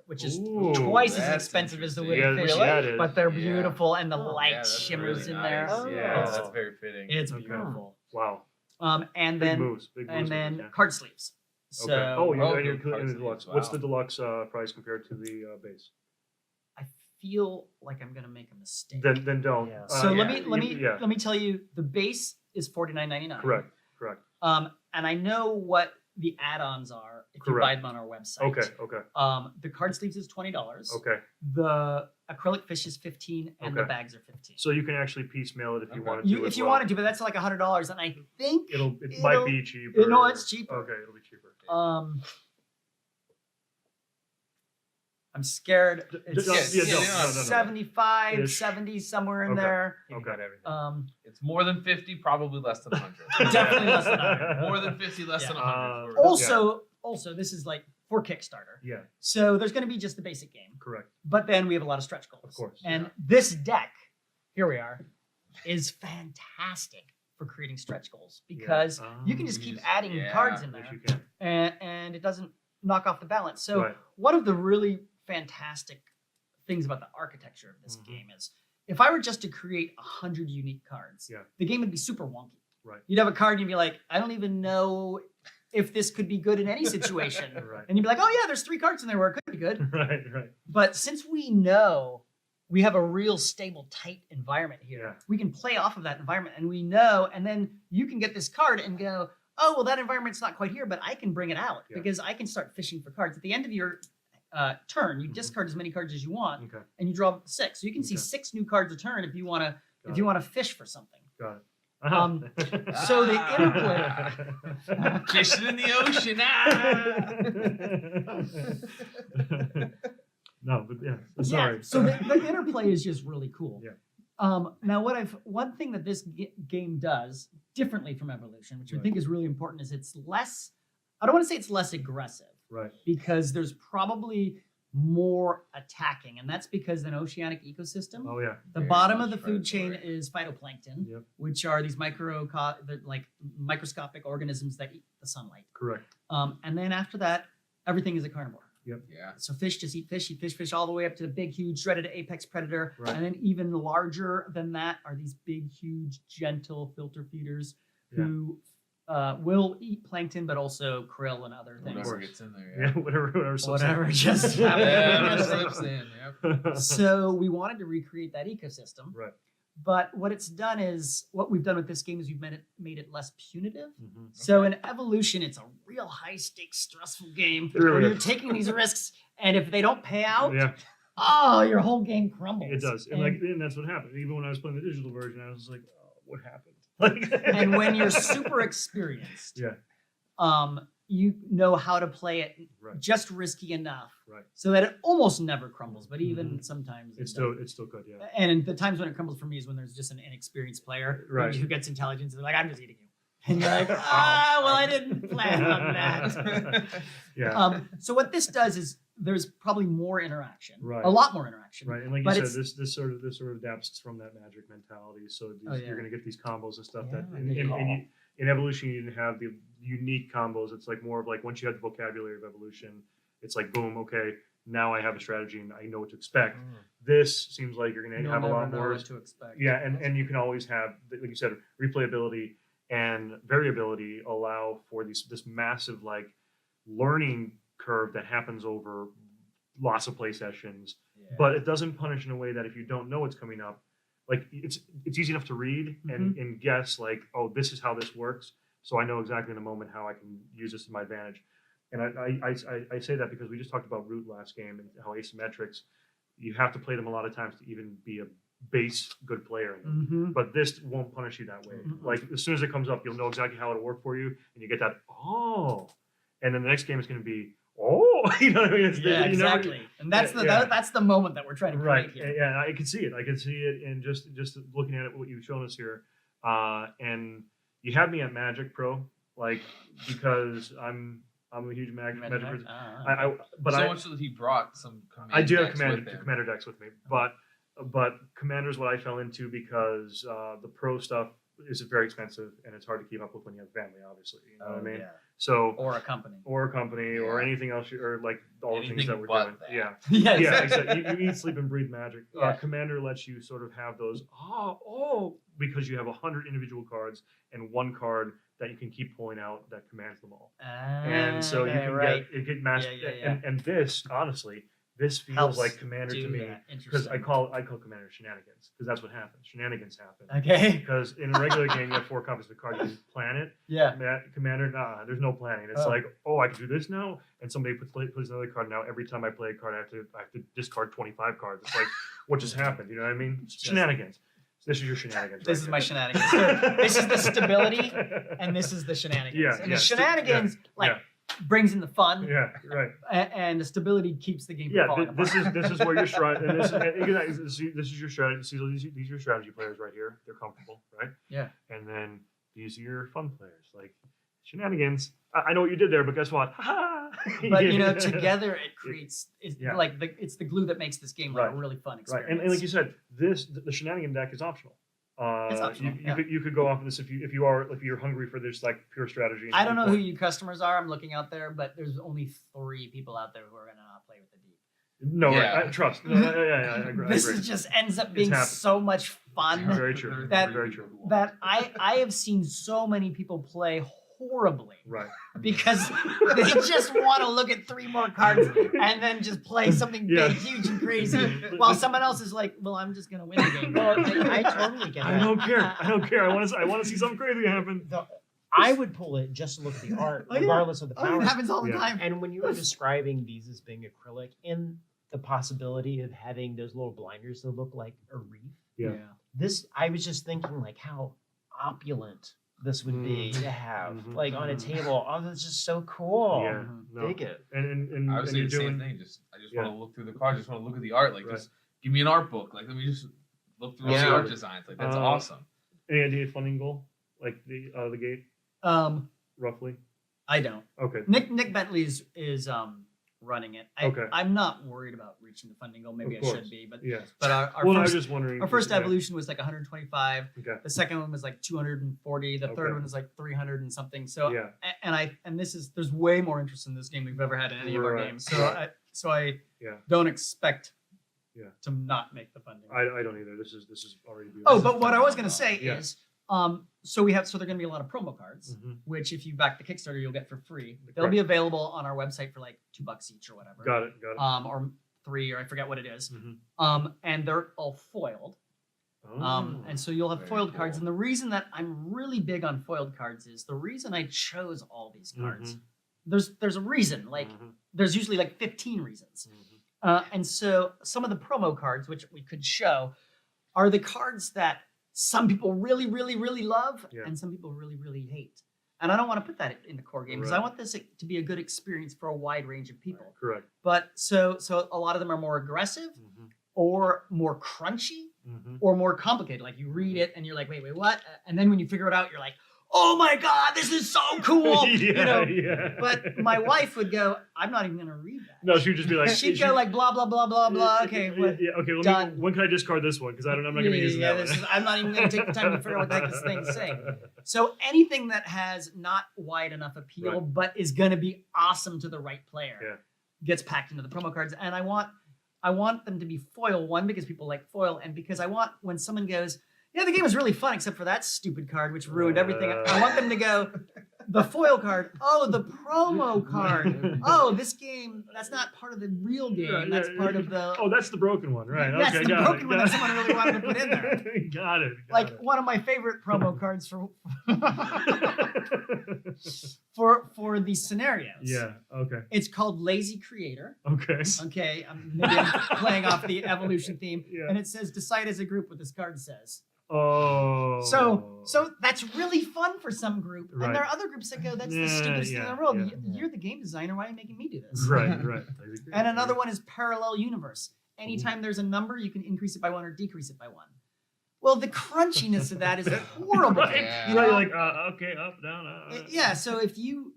which is Ooh, twice as that's expensive as the interesting. wooden fish, Yeah, that is. but they're Yeah. beautiful, and the Oh, light Yeah, that's shimmers really in nice. there. Yeah, Oh. that's very fitting. It's Okay. beautiful. Wow. And Big then moves. Big moves. and then with it, card sleeves. yeah. So Okay. Oh, Oh, and you're good including the price deluxe. leaves, What's wow. the deluxe price compared to the base? I feel like I'm gonna make a mistake. Then don't. Yeah. So let yeah, me yeah. let me tell you, the base is $49.99. Correct. And I know what the add-ons are if you buy Correct. them on our website. Okay. The card sleeves is $20. Okay. The acrylic fish is $15, and the Okay. bags are $15. So you can actually piecemeal it if you Okay. wanted to. If as you well. wanted to, but that's like $100, and I think it might be cheaper. No, it's cheaper. Okay, it'll be cheaper. I'm scared. D- It's no. 75, Ish. 70, somewhere in Okay. there. You Okay. got everything. It's more than 50, probably less than 100. Definitely less than 100. More than 50, less Yeah. than 100. Also, this is like for Kickstarter. Yeah, So there's going to be just the basic game, correct. but then we have a lot of stretch goals. Of course. And this deck, here we are, is fantastic for creating stretch goals because you can just You keep just- adding yeah, cards in Yes, there, you can. and it doesn't knock off the balance. So Right. one of the really fantastic things about the architecture of this Mhm. game is if I were just to create 100 unique cards, Yeah. the game would be super wonky. Right. You'd have a card and you'd be like, I don't even know if this could be good in any situation. Right. And you'd be like, oh yeah, there's 3 cards in there where it could be good. Right. But since we know we have a real stable, tight environment here, Yeah. we can play off of that environment, and we know, and then you can get this card and go, oh, well, that environment's not quite here, but I can bring it out Yeah. because I can start fishing for cards. At the end of your turn, you Mhm. discard as many cards as you want, Okay. and you draw 6. So you can see Okay. 6 new cards a turn if you want to Got if you it. want to fish for something. Got it. So the interplay. Fishing in the ocean. No, but yeah. Sorry. Yeah. So the interplay is just really cool. Yeah. Now, one thing that this game does differently from Evolution, which I Right. think is really important, is it's less. I don't want to say it's less aggressive Right. because there's probably more attacking, and that's because an oceanic ecosystem. Oh yeah. The Very bottom of much the food predatory. chain is phytoplankton, Yep. which are these microscopic organisms that eat the sunlight. Correct. And then after that, everything is a carnivore. Yeah. So fish just eat fish, all the way up to the big, huge, shredded apex predator. Right. And then even larger than that are these big, huge, gentle filter feeders Yeah. who will eat plankton, but also krill and other things. Whatever course. gets in there. Yeah. Whatever. slips in. Whatever just Yeah, happened. it slips in. Yep. So we wanted to recreate that ecosystem. Right. But what it's done is, what we've done with this game is we've made it less punitive. Mhm. So in Evolution, it's a real high stakes, stressful game It really where you're is. taking these risks, and if they don't pay out, Yeah, oh, your whole game crumbles. it does, and that's what happened. Even when I was playing the digital version, I was like, oh, "What happened?" Like, and when you're super experienced, yeah, you know how to play it right, just risky enough right. so that it almost never crumbles. But even sometimes It's it does. still good. Yeah, And the times when it crumbles for me is when there's just an inexperienced player Right. who gets intelligence and they're like, I'm just eating you. And you're like, well, I didn't plan on that. yeah, So what this does is there's probably more interaction, Right. a lot more interaction. right. And like you but said, it's- this sort of adapts from that magic mentality. So Oh, yeah. you're gonna get these combos and stuff that Yeah, good call. in Evolution you didn't have the unique combos. It's like more of like once you have the vocabulary of Evolution, it's like boom, okay, now I have a strategy and I know what to expect. This seems like you're gonna You'll have a never lot know more. what to expect. Yeah, and you can always have, like you said, replayability and variability allow for this massive like learning curve that happens over lots of play sessions. But it doesn't punish in a way that if you don't know what's coming up, like it's easy enough to read and guess like, oh, this is how this works, so I know exactly in the moment how I can use this to my advantage. And I say that because we just talked about root last game and how asymmetrics, you have to play them a lot of times to even be a base good player in them. Mhm. But this won't punish you that way. Mhm. Like as soon as it comes up, you'll know exactly how it'll work for you, and you get that and then the next game is going to be you know what I mean? It's, Yeah, you never- exactly. And that's yeah. that's the moment that we're trying to create right. here. Yeah, I can see it. I can see it in just looking at it, what you've shown us here. And you had me at Magic Pro, like because I'm a huge Magic person. But so I much so that he brought some command I do have decks with him. commander decks with me, but Commander's what I fell into because the pro stuff is very expensive and it's hard to keep up with when you have family, obviously. You know what I mean? Yeah. So Or a company. or a company or Yeah. anything else, or like all the things Anything that we're but doing. that. Yeah. Yeah, Yeah, exactly. exactly. You eat, sleep, and breathe Magic. Yeah. Commander lets you sort of have those because you have 100 individual cards and one card that you can keep pulling out that commands them all. And so you can get mass. Yeah. And this, honestly, this feels Helps like Commander to do me that. because I Interesting. call Commander shenanigans because that's what happens. Shenanigans happen. Okay. Because in a regular game, you have 4 copies of the card. You can plan it. Yeah. Commander, nah, there's no planning. It's Oh. like, oh, I can do this now, and somebody puts another card. Now every time I play a card, I have to discard 25 cards. It's like, what just happened? You know what I mean? Just- Shenanigans. This is your shenanigans. This right is my here. shenanigans. So this is the stability, and this is the shenanigans. Yeah, and yeah, the shenanigans yeah. brings in the fun, Yeah, right. and the stability keeps the game from Yeah, falling this apart. is where your strategy. And this is your strategy. See, these are your strategy players right here. They're comfortable, right? Yeah. And then these are your fun players, like shenanigans. I know what you did there, but guess what? But you know, together it creates Yeah. it's the glue that makes this game like a Right. really fun Right, experience. and like you said, the shenanigan deck is optional. It's optional, yeah. You could go off of this if you're hungry for this like pure strategy. and I don't know who point. you customers are. I'm looking out there, but there's only 3 people out there who are gonna not play with the deep. No, Yeah. right, I trust. No, yeah, I agree. This is just ends up being happened. so much fun Very true. That- Very true. that I have seen so many people play horribly Right. because they just want to look at 3 more cards and then just play something Yeah. big, huge, and crazy, while someone else is like, "Well, I'm just gonna win the game." Well, I totally get I that. don't care. I don't care. I want to see something crazy happen. I would pull it just to look at the art, Oh, yeah. regardless of the Oh, power. it happens all the Yeah. time. And when you were describing these as being acrylic and the possibility of having those little blinders that look like a reef, Yeah. this I was just thinking like how opulent this would be to have Mhm. like on a Mhm. table. Oh, that's just so cool. Yeah. Mhm. No. Dig it. And I was and saying you're the same doing. thing. I just Yeah. want to look through the cards. Just want to look at the art. Like, Right. just give me an art book. Like, let me just look through all Yeah. the art designs. Like, that's awesome. Any idea of funding goal? Like the out of the gate, roughly? I don't. Okay. Nick Bentley is running it. Okay. I'm not worried about reaching the funding goal. Maybe Of I course. should be, but Yeah. our Well, I was first just wondering. our first yeah. evolution was like 125. Okay. The second one was like 240. The third Okay. one was like 300 and something. So Yeah. and there's way more interest in this game we've ever had in any of our Right, games. So right. I Yeah. don't expect Yeah. to not make the funding. I don't either. This is already. Oh, beautiful. but what I was gonna say Yeah. is, so they're gonna be a lot of promo cards, Mhm. which if you back the Kickstarter, you'll get for free. They'll Correct. be available on our website for like $2 each or whatever. Got it. Or 3, or I forget what it is. Mhm. And they're all foiled. Oh. And so you'll have Very foiled cards. cool. And the reason that I'm really big on foiled cards is the reason I chose all these cards. There's a reason. Like Mhm. there's usually like 15 reasons. And so some of the promo cards, which we could show, are the cards that some people really, really, really love Yeah. and some people really, really hate. And I don't want to put that in the core game because I Right. want this to be a good experience for a wide range of people. Correct. But so a lot of them are more aggressive Mhm. or more crunchy Mhm. or more complicated. Like you read it and you're like, wait, what? And then when you figure it out, you're like, oh my God, this is so cool. yeah, You know? yeah. But my wife would go, I'm not even going to read that. No, she would just be like. She'd go like blah, blah, blah, blah, blah. Okay, what? Yeah. Okay. Done. When can I discard this one? Because I'm not going to use that this one. is, I'm not even going to take the time to figure out what the heck this thing's saying. So anything that has not wide enough appeal, Right. but is going to be awesome to the right player, Yeah. gets packed into the promo cards. And I want them to be foil, one, because people like foil, and because I want when someone goes, yeah, the game was really fun except for that stupid card which ruined everything. I want them to go, the foil card, oh, the promo card. Oh, this game, that's not part of the real game. Yeah, That's yeah, part yeah. of the Oh, that's the broken one, right? That's okay, the got broken it, one got that someone really wanted to put in there. got it. like got one of my favorite promo cards it. for these scenarios. Yeah. Okay. It's called Lazy Creator. Okay. Okay, maybe I'm playing off the evolution theme, Yeah. and it says decide as a group what this card says. Oh. So that's really fun for some group, Right. and there are other groups that go, "That's the Yeah, stupidest thing in yeah, the world. yeah. You're the game designer. Why are you making me do this?" Right. Right. And another one is Parallel Universe. Anytime there's a number, you can increase it by 1 or decrease it by 1. Well, the crunchiness of that is horrible. Right. Yeah. You Right. know? Like okay, up, down. Yeah, so if you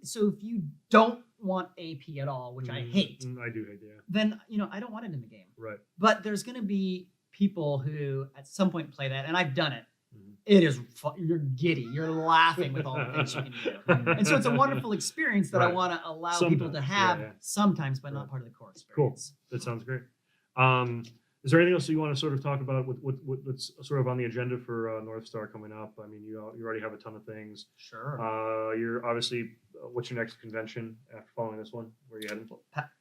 don't want AP at all, which I hate, I do hate. Yeah. then I don't want it in the game. Right. But there's going to be people who at some point play that, and I've done it, Mhm. It is. You're giddy. You're laughing with all the things you can do, and so it's a wonderful experience that I Right. want to allow people to Sometimes, have yeah. sometimes, but not Right. part of the core Cool. experience. That sounds great. Is there anything else you want to sort of talk about what's sort of on the agenda for North Star coming up? I mean, you already have a ton of things. Sure. You're obviously, what's your next convention after following this one? Where are you heading?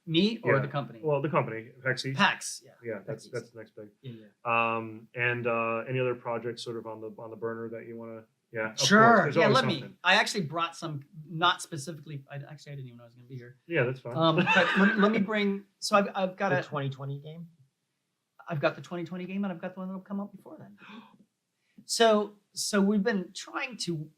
Me or Yeah. the company? Well, the company, Pexi. PAX. Yeah. Yeah, that's PAX. the next big. Yeah. And any other projects sort of on the burner that you want to? Yeah. Of course, Sure. there's Yeah. always Let me. something. I actually brought some, not specifically. I didn't even know I was going to be here. Yeah, that's fine. But let me bring. So I've got The a. 2020 game. I've got the 2020 game, and I've got the one that'll come out before then. So we've been trying to.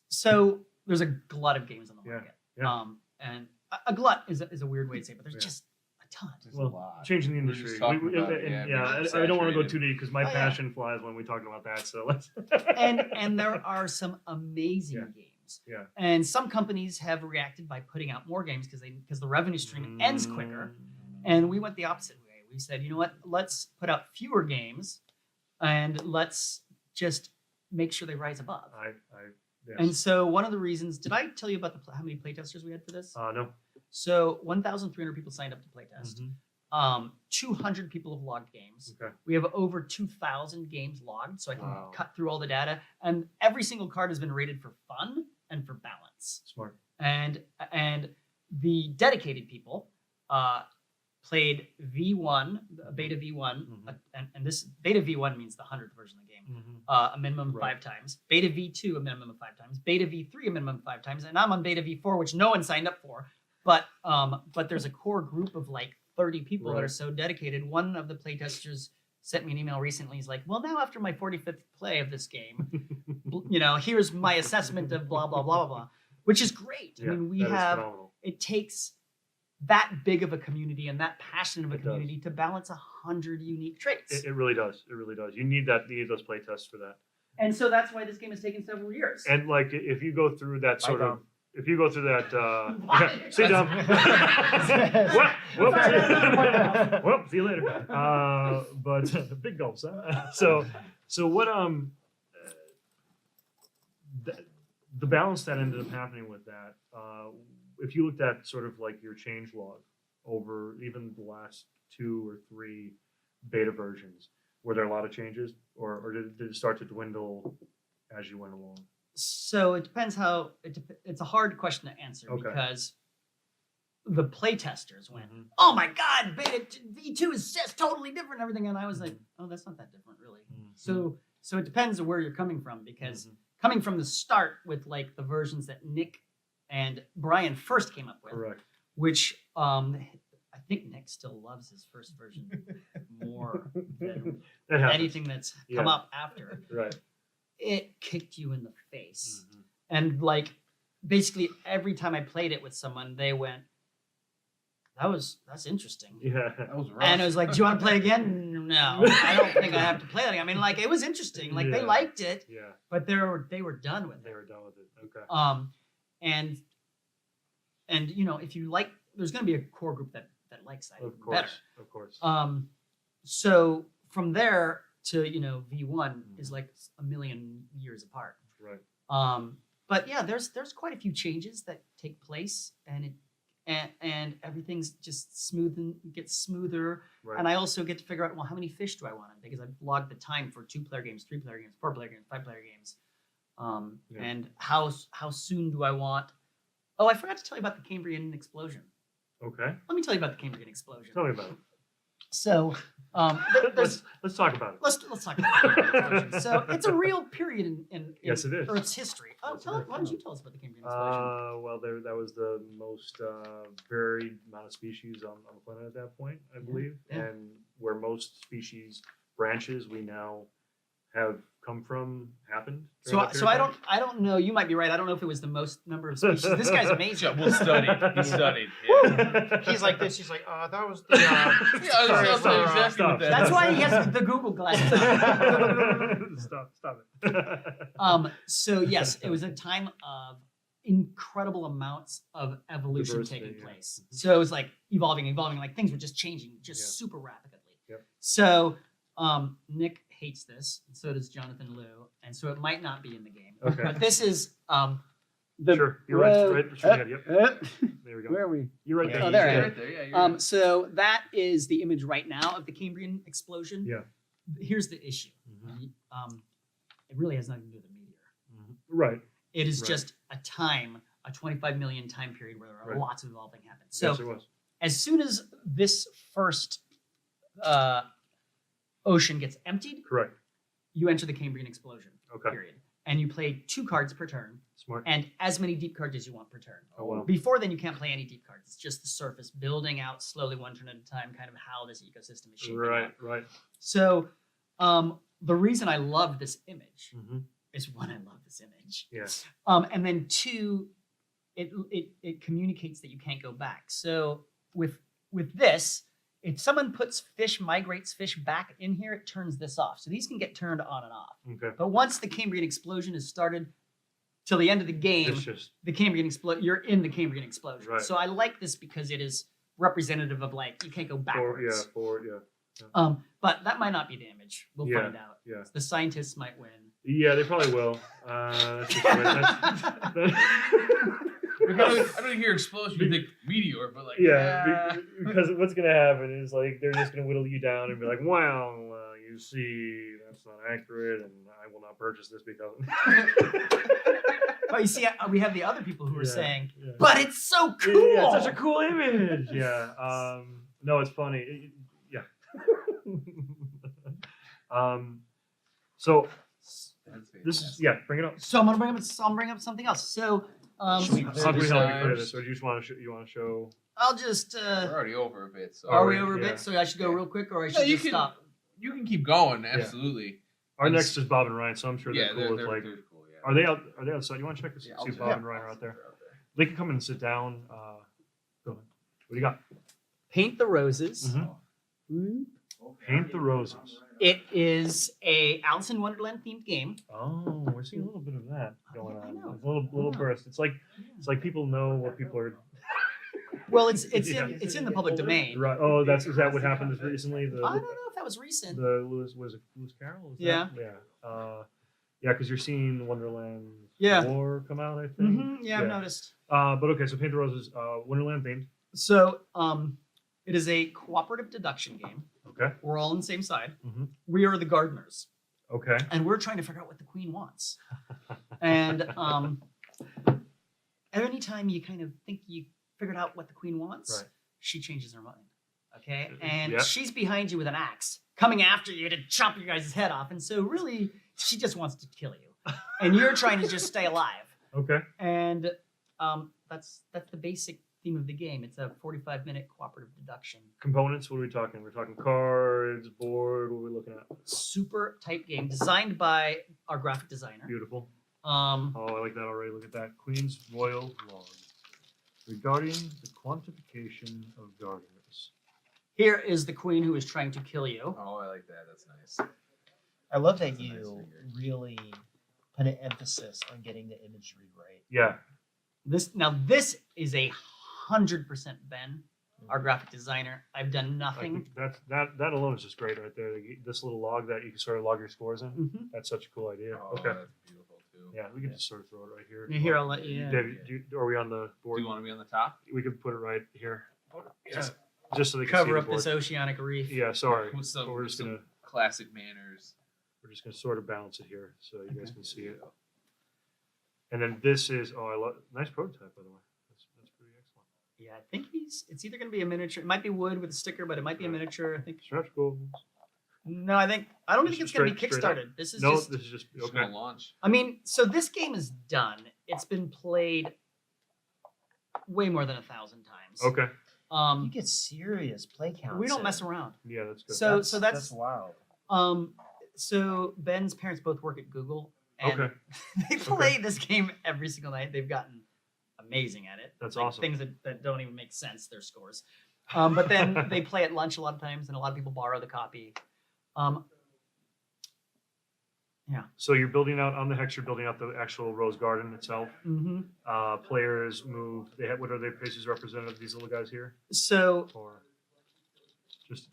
So there's a glut of games on the Yeah, market. yeah. And a glut is a weird way to say it, but there's Yeah. just a ton. There's a Well, lot. changing the We were just industry. talking about it, I don't want to go saturated. too deep because my Oh, yeah. passion flies when we talk about that. So let's. And there are some amazing Yeah. games. Yeah. And some companies have reacted by putting out more games because the revenue stream ends quicker. And we went the opposite way. We said, you know what? Let's put out fewer games, and let's just make sure they rise above. Yes. And so one of the reasons, did I tell you about how many playtesters we had for this? No. So 1,300 people signed up to playtest. Mhm. 200 people have logged games. Okay. We have over 2,000 games logged, so I can Wow. cut through all the data. And every single card has been rated for fun and for balance. Smart. And the dedicated people played V1, beta V1, Mhm. and this beta V1 means the 100th version of the game. A minimum of Right. 5 times. Beta V2 a minimum of 5 times. Beta V3 a minimum of 5 times. And I'm on beta V4, which no one signed up for. But there's a core group of like 30 people that are Right. so dedicated. One of the playtesters sent me an email recently. He's like, well, now after my 45th play of this game, here's my assessment of blah, blah, blah, blah, blah, which is great. Yeah, I mean, that is phenomenal. it takes that big of a community and that passionate of a It does. community to balance 100 unique traits. It really does. It really does. You need those play tests for that. And so that's why this game has taken several years. And like if you go through that sort of, Dom. if you go through that, What? yeah, see Dom. Well, see you later. But big gulps, huh? So what the balance that ended up happening with that, if you looked at sort of like your change log over even the last 2 or 3 beta versions, were there a lot of changes, or did it start to dwindle as you went along? So it depends how it's a hard question to answer Okay. because the playtesters went, Mhm. "Oh my god, beta V2 is just totally different," and everything, and I was like, "Oh, that's not that different, really." Mhm. So it depends on where you're coming from because Mhm. coming from the start with like the versions that Nick and Brian first came up with, Correct. which I think Nick still loves his first version more than That happens. anything that's come Yeah. up after. Right. It kicked you in the face. Mhm. And like basically every time I played it with someone, they went, that's interesting. Yeah. That was rough. And I was like, do you want to play again? No, I don't think I have to play that again. I mean, like it was interesting. Like they Yeah. liked it, Yeah. but they were done with They it. were done with it. Okay. And if you like, there's going to be a core group that likes that Of even course. better. Of course. So from there to V1 is Mhm. like a million years apart. Right. But yeah, there's quite a few changes that take place, and everything's just smooth and gets smoother. Right. And I also get to figure out, well, how many fish do I want in? Because I've logged the time for 2-player games, 3-player games, 4-player games, 5-player games. Yeah. And how soon do I want? Oh, I forgot to tell you about the Cambrian Explosion. Okay. Let me tell you about the Cambrian Explosion. Tell me about it. So there's Let's talk about it. let's talk about the Cambrian Explosion. So it's a real period in Yes, it is. Earth's history. Oh, Yes, it why is. don't you tell us about the Cambrian Explosion? Well, that was the most varied amount of species on the planet at that point, I believe, yeah. and where most species branches we now have come from happened. So during that so period I don't know. You might be right. I don't know if it was the most number of species. This guy's amazing. We'll study. He studied. Yeah. He's like this. He's like, that was the. Yeah, that's exactly what that That's is. why he has the Google glasses on. Stop it. So yes, it was a time of incredible amounts of evolution Diversity, taking yeah. place. So it was like evolving, like things were just changing Yeah. super rapidly. Yep. So Nick hates this, and so does Jonathan Liu, and so it might not be in the game. Okay. But this is Sure. You're right between your head. Yep. There we go. Where are we? You're right Yeah, there. Oh, there I You're am. right there. Yeah, you're right. So that is the image right now of the Cambrian explosion. Yeah. Here's the issue. Mhm. It really has nothing to do with the meteor. Right. It is Right. just a 25 million time period where there are Right. lots of evolving happens. So Yes, it was. as soon as this first ocean gets emptied, Correct. you enter the Cambrian explosion Okay. period, and you play 2 cards per turn, Smart. and as many deep cards as you want per turn. Oh, wow. Before then, you can't play any deep cards. It's just the surface building out slowly, one turn at a time, kind of how this ecosystem is shaping Right. up. Right. So the reason I love this image Mm-hmm. is one, I love this image, Yeah. and then 2, it communicates that you can't go back. So with this, if someone migrates fish back in here, it turns this off. So these can get turned on and off. Okay. But once the Cambrian explosion is started, till the end of the game, It's just the Cambrian you're in the Cambrian explosion. Right. So I like this because it is representative of like you can't go backwards. forward. Yeah. But that might not be the image. We'll Yeah. find out. Yeah. The scientists might win. Yeah, they probably will. That's just right. I don't hear explosion. You think meteor, but like Yeah, because what's gonna happen is like they're just gonna whittle you down and be like, "Well, you see, that's not accurate, and I will not purchase this because." But you see, we have the other people who are Yeah, saying, yeah. "But it's so cool! Yeah, it's such a cool image. Yeah. No, it's funny. Yeah. So this is bring it up. So I'm gonna bring up something else. So Should we How do can we this help you first? clear this, or do you just want to show? I'll just. we're already over a bit. So Are we Alright, over a yeah. bit? So I should go real quick, or I No, should you just can- stop. You can keep going. Absolutely. Our next is Bob and Ryan, so I'm sure they're Yeah, cool with like. they're cool. Yeah. Are they out? Are they outside? You want to check this? Yeah, See I'll if check. Bob and Ryan are out there. They can come in and sit down. Go ahead. What do you got? Paint the roses. Mhm. Paint the roses. It is a Alice in Wonderland themed game. Oh, we're seeing a little bit of that going I on. know. A little burst. It's like people know what people are. Well, it's Yeah. in the public domain. Right. Oh, is that what happened recently? I don't know if that was recent. The Lewis Carroll. Is that- Yeah. Yeah. Yeah, because you're seeing Wonderland Yeah. 4 come out, I think. Yeah, I've noticed. But okay, so Paint the Roses, Wonderland themed. So, it is a cooperative deduction game. Okay. We're all on the same side. Mhm. We are the gardeners, Okay. and we're trying to figure out what the queen wants. And anytime you kind of think you figured out what the queen wants, Right. she changes her mind. Okay, and Yep. she's behind you with an axe, coming after you to chop your guys' head off. And so, really, she just wants to kill you, and you're trying to just stay alive. Okay. And that's the basic theme of the game. It's a 45-minute cooperative deduction. Components, what are we talking? We're talking cards, board, what are we looking at? Super tight game designed by our graphic designer. Beautiful. Um, Oh, I like that already. Look at that. Queen's Royal Log. Regarding the quantification of gardeners. here is the queen who is trying to kill you. Oh, I like that. That's nice. I love that That's a nice you figure. really put an emphasis on getting the imagery right. Yeah. This is 100% Ben, our graphic designer. I've done I nothing. think that alone is just great right there. This little log that you can sort of log your scores in. Mhm. That's such a cool idea. Oh, Okay. that's beautiful too. Yeah, we can just sort of throw it right here. Here, I'll let you. David, are we on the Do board? you want to be on the top? We could put it right here. Yeah. Just so they can Cover see up the board. this oceanic reef. Yeah, sorry. With some, But we're just some gonna classic manners. sort of balance it here so you guys can see it. And then this is I love nice prototype by the way. That's pretty excellent. Yeah, I think it's either going to be a miniature. It might be wood with a sticker, but it might be a Right. miniature. I think. Stretch goals. No, I don't Just think it's going to be straight up? kickstarted. This is No, just. this is just Just okay. gonna launch. I mean, so this game is done. It's been played way more than 1,000 times. Okay. You get serious play counts. We don't in. mess around. Yeah, that's good. So that's that's wild. so Ben's parents both work at Google, and Okay. they play this game every single night. They've gotten amazing at it. That's Like, awesome. Things that don't even make sense. Their scores, but then they play at lunch a lot of times, and a lot of people borrow the copy. So you're building out on the hex. You're building out the actual rose garden itself. Mm-hmm. Players move. They have what are their places represented? These little guys here, So or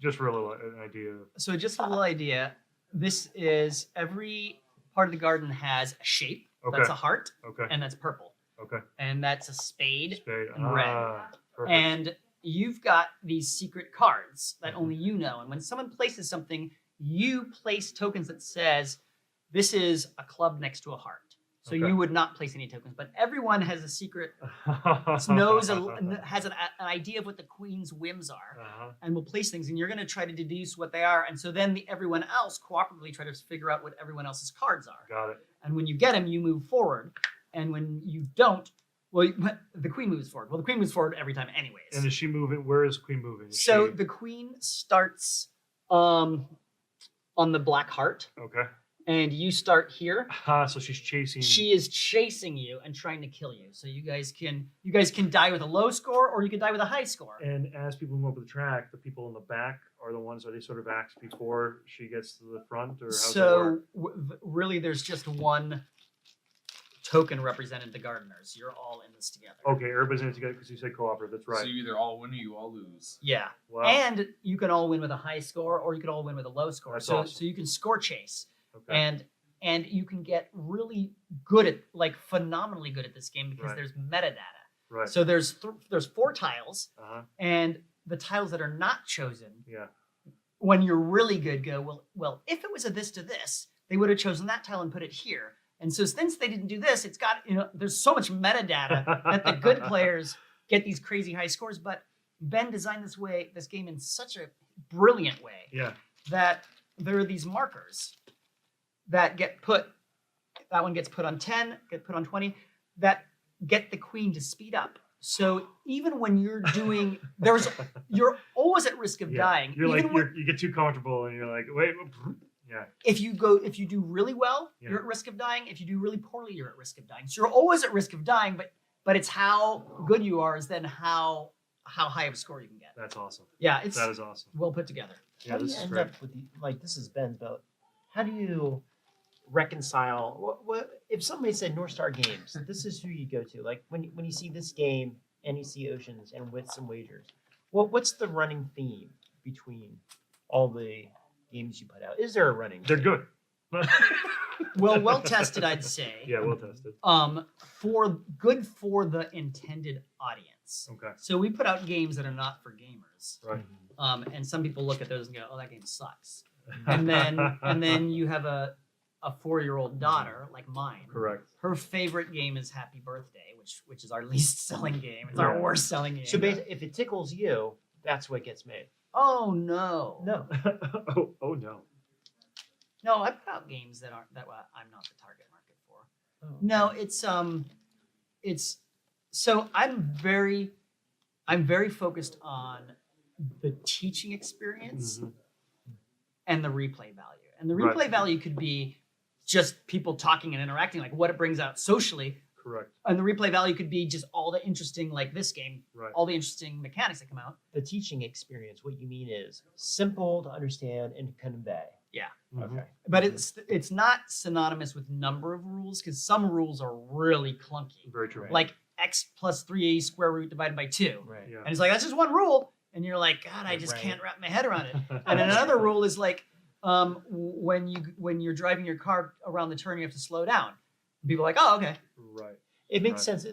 Just for a little an idea. So just a little idea. This is every part of the garden has a shape. Okay. That's a heart, Okay. and that's purple, Okay. and that's a spade. Spade. and red. Perfect. And you've got these secret cards that only you know. And when someone places something, you place tokens that says this is a club next to a heart. So Okay. you would not place any tokens, but everyone has a secret has an idea of what the queen's whims are, and will place things, and you're going to try to deduce what they are, and so then everyone else cooperatively try to figure out what everyone else's cards are. Got it. And when you get them, you move forward, and when you don't, well, the queen moves forward. Well, the queen moves forward every time, anyways. And is she moving? Where is the queen moving? Is So she... the queen starts on the black heart, Okay. and you start here. So she's chasing. She is chasing you and trying to kill you. So you guys can die with a low score, or you can die with a high score. And as people move up the track, the people in the back are the ones. Are they sort of acts before she gets to the front, or how's that So work? really, there's just one token represented the gardeners. You're all in this together. Okay, everybody's in it together because you said cooperative. That's right. So you either all win or you all lose. Yeah. Wow. And you can all win with a high score, or you can all win with a low score. That's so awesome. so you can score chase. Okay. And you can get really good at, like, phenomenally good at this game because Right. there's metadata. Right. So there's 4 tiles, And and the tiles that are not chosen, yeah. when you're really good, go, well, if it was a this to this, they would have chosen that tile and put it here. And so since they didn't do this, it's got, there's so much metadata that the good players get these crazy high scores. But Ben designed this game in such a brilliant way Yeah. that there are these markers that get put. That one gets put on 10, get put on 20, that get the queen to speed up. So even when you're doing, you're always at risk of Yeah. dying. You're Even like when- you get too comfortable, and you're like, wait. Yeah. if you do really well, Yeah. you're at risk of dying. If you do really poorly, you're at risk of dying. So you're always at risk of dying, but it's how good you are is then how high of a score you can get. That's awesome. Yeah, it's That is awesome. well put together. Yeah, How do this you is end great. up with this is Ben's, but how do you reconcile what if somebody said North Star Games, this is who you go to, like when you see this game and you see Oceans and Wits and Wagers, what's the running theme between all the games you put out? Is there a running They're theme? good. Well tested, I'd say. Yeah, well tested. For the intended audience. Okay. So we put out games that are not for gamers. Right. And some people look at those and go, "Oh, that game sucks." And then you have a 4-year-old daughter like mine. Correct. Her favorite game is Happy Birthday, which is our least selling game. It's our Yeah. worst selling game. So if it tickles you, that's what gets made. Oh no. No. oh no. No, I put out games that I'm not the target market for. Oh, No, it's so I'm very focused on the teaching experience Mhm. and the replay value. And the Right. replay value could be just people talking and interacting, like what it brings out socially. Correct. And the replay value could be just all the interesting, like this game, Right. all the interesting mechanics that come out. The teaching experience, what you mean is simple to understand and convey. Mhm. Okay. But it's not synonymous with number of rules, because some rules are really clunky. Very true. Right. Like x plus 3a square root divided by 2. Right. Yeah. And it's like, that's just one rule. And you're like, God, I just Right. can't wrap my head around it. And another rule is like, when you're driving your car around the turn, you have to slow down. People are like, oh, okay. Right. It makes Right. sense.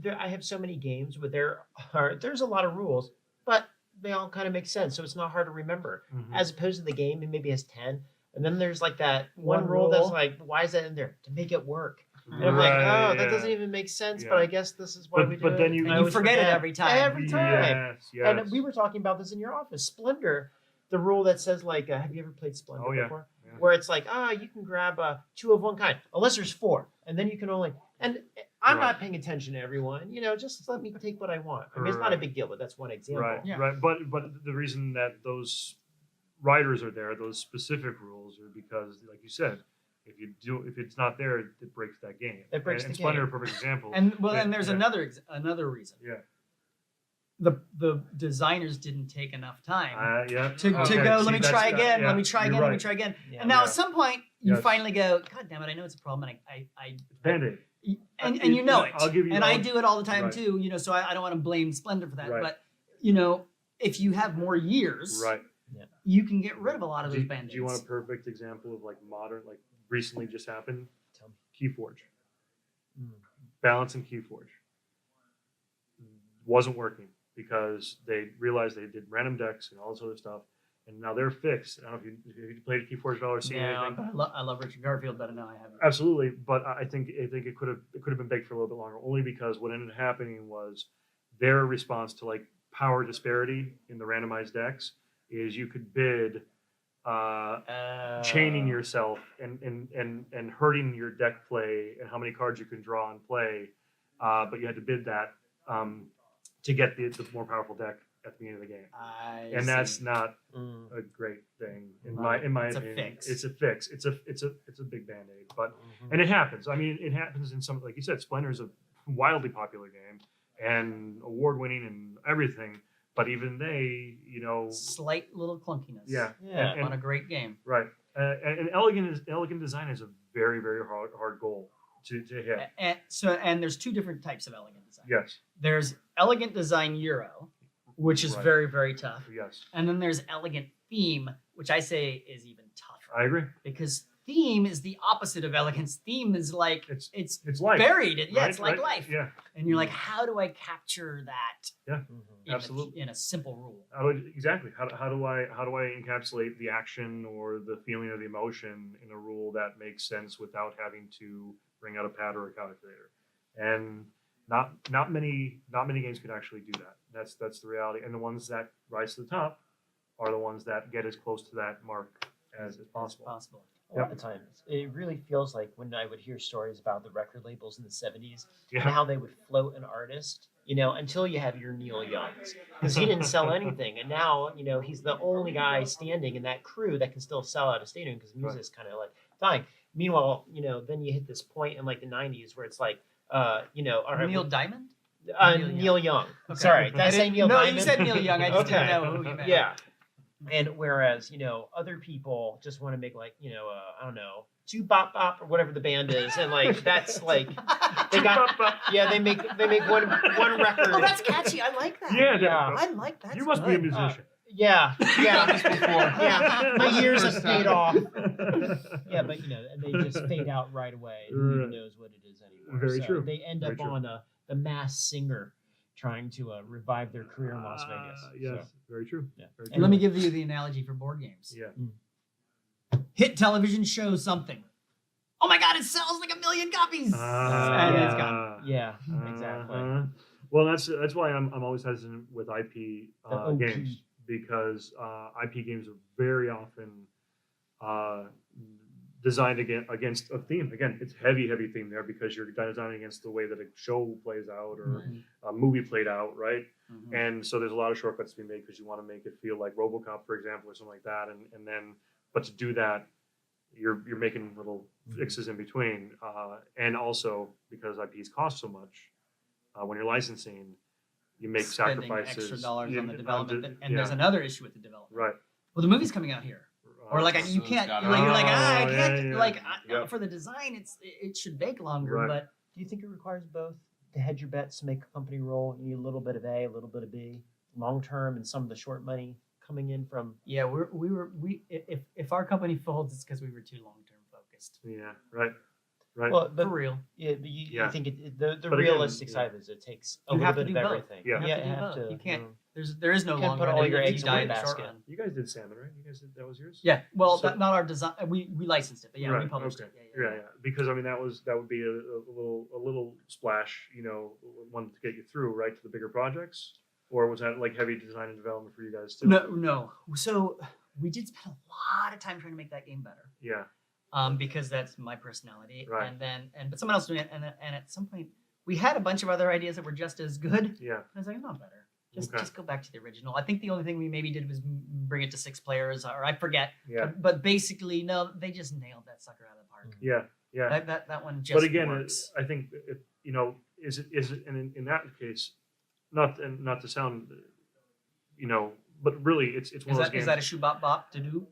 I have so many games where there's a lot of rules, but they all kind of make sense. So it's not hard to remember. Mhm. As opposed to the game, it maybe has 10. And then there's like that one One rule that's rule. like, why is that in there? To make it work. And Right, I'm like, oh, that yeah. doesn't even make sense, Yeah. but I guess this is why But- we do but it. then you- And I you always forget it every time. Every time. Yes. Yes. And we were talking about this in your office. Splendor, the rule that says like, have you ever played Splendor Oh, yeah. before? Yeah. Where it's like, you can grab 2 of one kind, unless there's 4, and then you can only. And I'm Right. not paying attention to everyone. Just let me take what I want. I mean, it's not a Correct. big deal, but that's one example. Right. Yeah. Right. But the reason that those writers are there, those specific rules, are because, like you said, if it's not there, it breaks that game. It breaks and the Splendor, game. a perfect example. And Yeah, there's yeah. another reason. Yeah. The designers didn't take enough time Yeah. to Okay, go, see, let me that's- try again, yeah, let me try you're again, let me right. try again. Yeah. And now Yeah. at some point, you Yes. finally go, God damn it, I know it's a problem, and Band-Aid. and you know it. I'll give you And I all- do it all the time Right. too, so I don't want to blame Splendor for that. Right. But, if you have more years, Right. you can get rid of a lot of Do those you, band-aids. do you want a perfect example of like modern, like recently just happened? Tell me. Keyforge. Mm. Balance in Keyforge wasn't working because they realized they did random decks and all this other stuff, and now they're fixed. I don't know if you played Keyforge at all or seen anything. I love Richard Garfield, but no, I haven't. Absolutely, but I think it could have been baked for a little bit longer. Only because what ended up happening was their response to like power disparity in the randomized decks is you could bid chaining yourself and hurting your deck play and how many cards you can draw and play, but you had to bid that to get the more powerful deck at the beginning of the game, and that's not a great thing in my It's a opinion. fix. It's a fix. It's a big band-aid, but Mhm. and it happens. I mean, it happens in some, like you said, Splinter's a wildly popular game and award-winning and everything, but even they, Slight little clunkiness. yeah, Yeah. and- On a great game. right. And elegant design is a very very hard goal to hit. And there's two different types of elegant design. Yes, There's elegant design Euro, which is Right. very, very tough. yes, And then there's elegant theme, which I say is even tougher. I agree. Because theme is the opposite of elegance. Theme is like It's it's life. buried. Yeah, right? it's like Right? life. Yeah, And you're like, how do I capture that Mhm. Absolutely. in a simple rule? exactly. How do I encapsulate the action or the feeling or the emotion in a rule that makes sense without having to bring out a pad or a calculator? And not many games can actually do that. That's the reality. And the ones that rise to the top are the ones that get as close to that mark as possible. Possible. A lot of times, it really feels like when I would hear stories about the record labels in the 70s and Yeah, how they would float an artist, until you have your Neil Youngs, because he didn't sell anything. And now, he's the only guy standing in that crew that can still sell out a stadium because music's kind of like dying. Meanwhile, then you hit this point in like the 90s where it's like, all right, Neil Diamond? Neil Young. Okay. Sorry, did I say Neil no, Diamond? you said Neil Young. I just Okay. didn't know who you meant. Yeah. And whereas, other people just want to make like, I don't know, two bop bop or whatever the band is, and like that's like they got they make one record. Oh, that's catchy. I like that. yeah. Yeah. I like that. You must be a musician. Yeah. Yeah. My years have First paid time. off. Yeah, but and they just fade out right away. Who even Right. knows what it is anymore? Very So true. They end Very up true. on the Masked Singer, trying to revive their career in Las Vegas. Yes, So, very true. yeah. Very And true. let me give you the analogy for board games. Yeah. Hit television shows something. Oh my God, it sells like 1 million copies. And it's gone. yeah, exactly. Well, that's why I'm always hesitant with IP The OP. games, because IP games are very often designed against a theme. Again, it's heavy theme there because you're designing against the way that a show plays out or Mhm. a movie played out, right? Mhm. And so there's a lot of shortcuts to be made because you want to make it feel like RoboCop, for example, or something like that. And then, but to do that, you're making little fixes in between. And also because IPs cost so much, when you're licensing, you make Spending sacrifices. extra dollars Yeah, on the development. And yeah, there's another issue with the development. right. Well, the movie's coming out here. Or like So you it's can't. gotta- You're like I Oh, can't. yeah, Like yeah. for the design, it should bake longer. Right. But Do you think it requires both to hedge your bets to make a company roll? You need a little bit of A, a little bit of B, long term, and some of the short money coming in from. yeah, if our company folds, it's because we were too long term focused. Yeah, right. Right. Well, For but real. yeah, but you Yeah. think the But again, realistic yeah. side is it takes a You little have to bit of do both. everything. Yeah. You have to do both. to, You can't. know. There is no Can't long put run. all and your you eggs in die one in the short basket. run. You guys did salmon, right? You guys did, that was yours. Yeah. Well, So- not our design. We licensed it, but yeah, we Right, published okay. it. Yeah. Because I mean that would be a little splash, one to get you through right to the bigger projects, or was that like heavy design and development for you guys too? No. So we did spend a lot of time trying to make that game better. Yeah. Because that's my personality. Right. But someone else doing it, and at some point we had a bunch of other ideas that were just as good. Yeah. I was like, I'm not better. Okay. Just go back to the original. I think the only thing we maybe did was bring it to 6 players, or I forget. Yeah. But basically, no, they just nailed that sucker out of the park. Yeah. Yeah. That one just But again, works. I think is it in that case, not to sound, but really it's one Is of those that games. is that a shoe bop bop to do?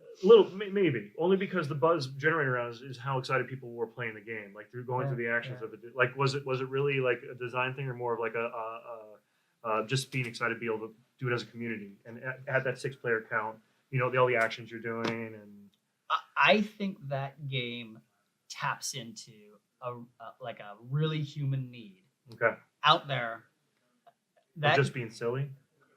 Maybe only because the buzz generated around is how excited people were playing the game, like through going through the actions of it. Like was it really like a design thing or more of like a just being excited to be able to do it as a community and add that 6-player count all the actions you're doing and I think that game taps into a like a really human need okay, out there. of just being silly.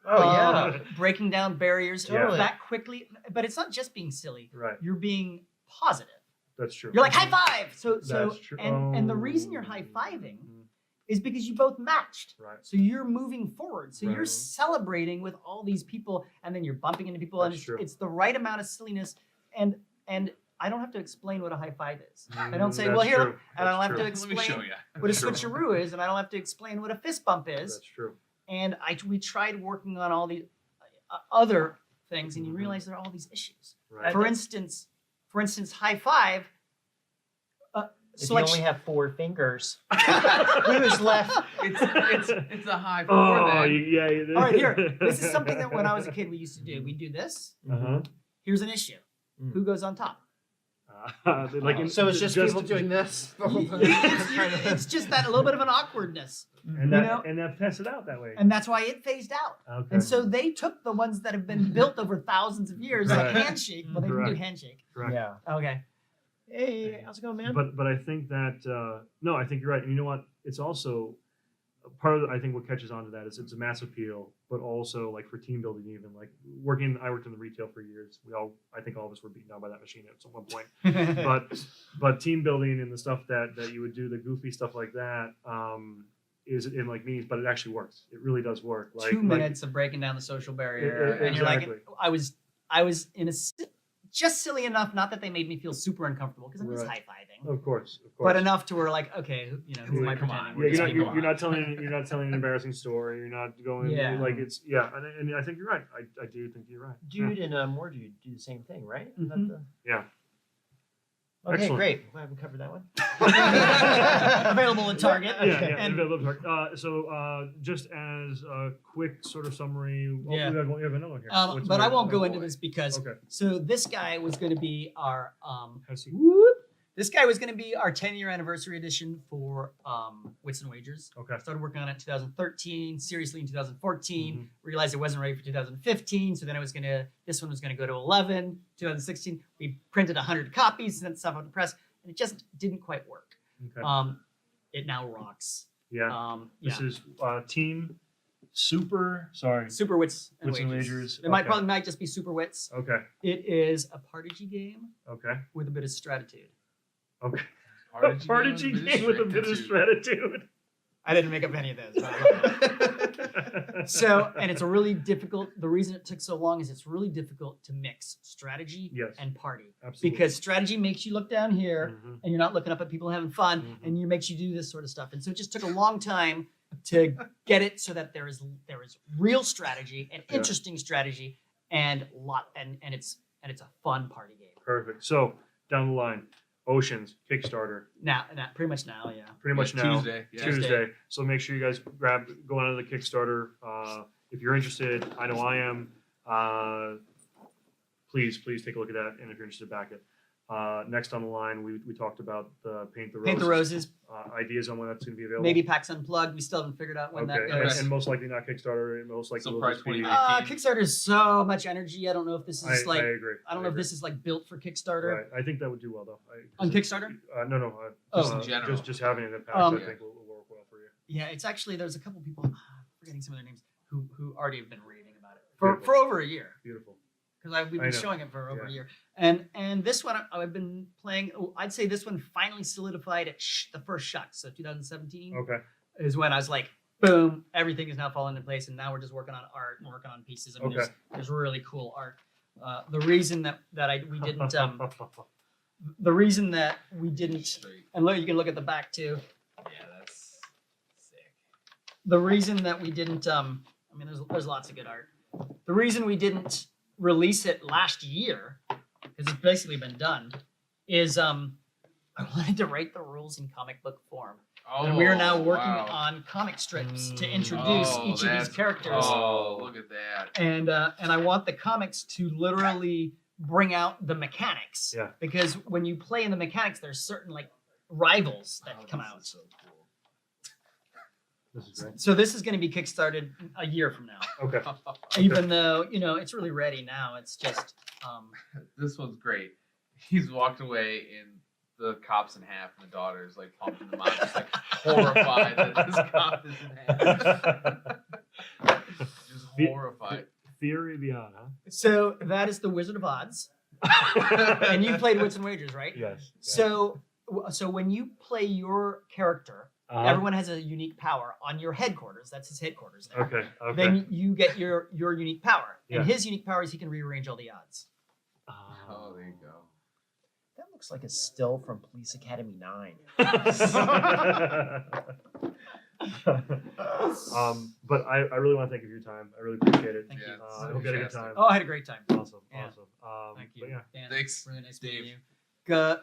Oh yeah. Breaking down barriers Totally. that quickly. But it's not just being silly. Right, You're being positive. that's true. You're like high five. So That's true. and the reason you're high fiving Mhm. is because you both matched. Right. So you're moving forward. So you're Right. celebrating with all these people, and then you're bumping into people, and That's true. it's the right amount of silliness. And I don't have to explain what a high five is. I don't say, That's well, here, true. and I don't That's have to true. Let me show explain you. what a True. switcheroo is, and I don't have to explain what a fist bump is. That's true. And we tried working on all these other things, and you Mhm. realize there are all these issues. Right. For instance, high five. If you Selection. only have 4 fingers, who's left? It's a high four Oh, then. yeah. All right, here. This is something that when I was a kid we used to do. We do this. Uh-huh. Here's an issue. Mm. Who goes on top? So it's just people doing this the whole time. It's just that a little bit of an awkwardness, and you that know? and that tests it out that way. and that's why it phased out. Okay. And so they took the ones that have been built over thousands of years, like Right. handshake. Well, they didn't do Correct. handshake. Correct. Yeah. Okay. Hey, how's it going, man? But I think that no, I think you're right. And you know what? It's also part of I think what catches on to that is it's a mass appeal, but also like for team building, even like I worked in the retail for years. I think all of us were beaten down by that machine at some one point. But team building and the stuff that you would do, the goofy stuff like that, is in like meetings, but it actually works. It really does work. Like 2 minutes of breaking down the social barrier, and you're Exactly. like, I was in a just silly enough, not that they made me feel super uncomfortable because I'm just Right. high fiving, Of course. but enough to where like, okay, who am I Come pretending? on. We're Yeah, just you're people. not telling an embarrassing story. You're not going Yeah. like it's and I think you're right. I do think you're right. Dude and Mordude do the same thing, right? Isn't that Mhm. the- Yeah. Okay, Excellent. great. Glad we covered that one. Available at Target. Yeah, Okay. yeah. And- So just as a quick sort of summary, Yeah. we have another one here. What's But I your- won't go oh, into boy. this because Okay. so this guy was going to be our How's he- this guy was going to be our 10-year anniversary edition for Wits and Wagers. Okay. Started working on it in 2013, seriously in 2014. Mhm. Realized it wasn't ready for 2015, so then this one was gonna go to 11. 2016, we printed 100 copies, sent stuff out to press, and it just didn't quite work. Okay. It now rocks. Yeah. Yeah. This is Team Super. Sorry. Super Wits and Wits and Wagers. Wagers, It might okay. probably might just be Super Wits. Okay. It is a party game Okay. with a bit of Stratitude. Okay. Party G game with a bit of strategy. I didn't make up any of those. So, and it's a really difficult. The reason it took so long is it's really difficult to mix strategy Yes. and party Absolutely. because strategy makes you look down here Mhm. and you're not looking up at people having fun, Mhm. and it makes you do this sort of stuff. And so it just took a long time to get it so that there is real strategy and Yeah. interesting strategy and it's a fun party game. Perfect. So down the line, Oceans Kickstarter, Now pretty much now, yeah. pretty much now. Tuesday. Yeah. Tuesday. So make sure you guys go on to the Kickstarter. If you're interested, I know I am. Please take a look at that, and if you're interested, back it. Next on the line, we talked about the Paint the Roses. Paint the Roses, Ideas on when that's going to be available. maybe PAX Unplugged. We still haven't figured out when Okay, that goes. and most likely not Kickstarter, and most likely So will probably just be. 2019. Kickstarter is so much energy. I don't know if this is I like agree. I don't know if this is like built for Kickstarter. Right. I think that would do well though. On Kickstarter? No. Oh. Just In general. Just having it at PAX, Um, I think will work well for you. Yeah, it's actually there's a couple people I'm forgetting some of their names who already have been raving about it Beautiful. for over a year Beautiful. because we've I been know. showing it for over Yeah. a year. And this one I've been playing. I'd say this one finally solidified at the first shot. So 2017 Okay. is when I was like, boom, everything is now falling into place, and now we're just working on art and working on pieces. I mean, Okay. there's really cool art. The reason that we didn't the reason that we didn't Straight. and look, you can look at the back too. Yeah, that's sick. The reason that we didn't I mean there's lots of good art. The reason we didn't release it last year, because it's basically been done, is I wanted to write the rules in comic book form. Oh, And we are now working wow. on comic strips to introduce Oh, each of these that's- characters. Oh, look at that. And I want the comics to literally bring out the mechanics. Yeah. Because when you play in the mechanics, there's certain like rivals that Oh, come this out. is so cool. This is great. So this is going to be kickstarted a year from now. Okay. Even though it's really ready now. It's just This one's great. He's walked away and the cop's in half and the daughter's like pumping him out, just like horrified that this cop is in half. Just horrified. Theory beyond, huh? so that is the Wizard of Odds, and you played Wits and Wagers, right? Yes. So when you play your character, Uh-huh. everyone has a unique power on your headquarters. That's his headquarters there. Okay. Okay. Then you get your unique power, and Yeah. his unique power is he can rearrange all the odds. Oh, there you go. That looks like a still from Police Academy 9. But I really want to thank you for your time. I really appreciate it. Thank you. I hope you had a good time. Oh, I had a great time. Awesome. Yeah. Awesome. Thank But you. yeah. Dan, Thanks, Really nice Dave. meeting you.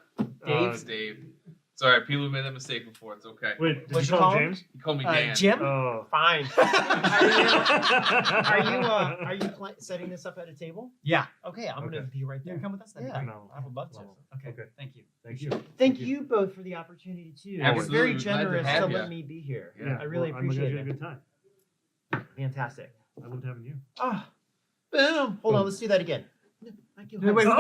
Dave. It's Dave. It's all right. People have made that mistake before. It's okay. Wait, did What'd you you call call him him? James? You call me Dan. Jim. Oh. Fine. Are you setting this up at a table? Yeah. Okay, I'm gonna Okay. be right You there. can come with us. That'd be Yeah, great. No. I would love to. Okay. Okay. Thank you. Thank you. Thank you both for the opportunity too. You're Absolutely, very glad to generous to, have let ya. me be here. Yeah. I really I'm glad you appreciate had a it. good time. Fantastic. I loved having you. Oh, boom! Hold on, let's do that again. Thank you. Wait, wait, All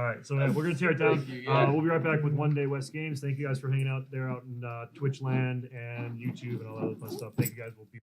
right, so we're gonna tear it down. Thank you, yeah. We'll be right back with One Day West Games. Thank you guys for hanging out there out in Twitch land and YouTube and all that other fun stuff. Thank you guys. We'll be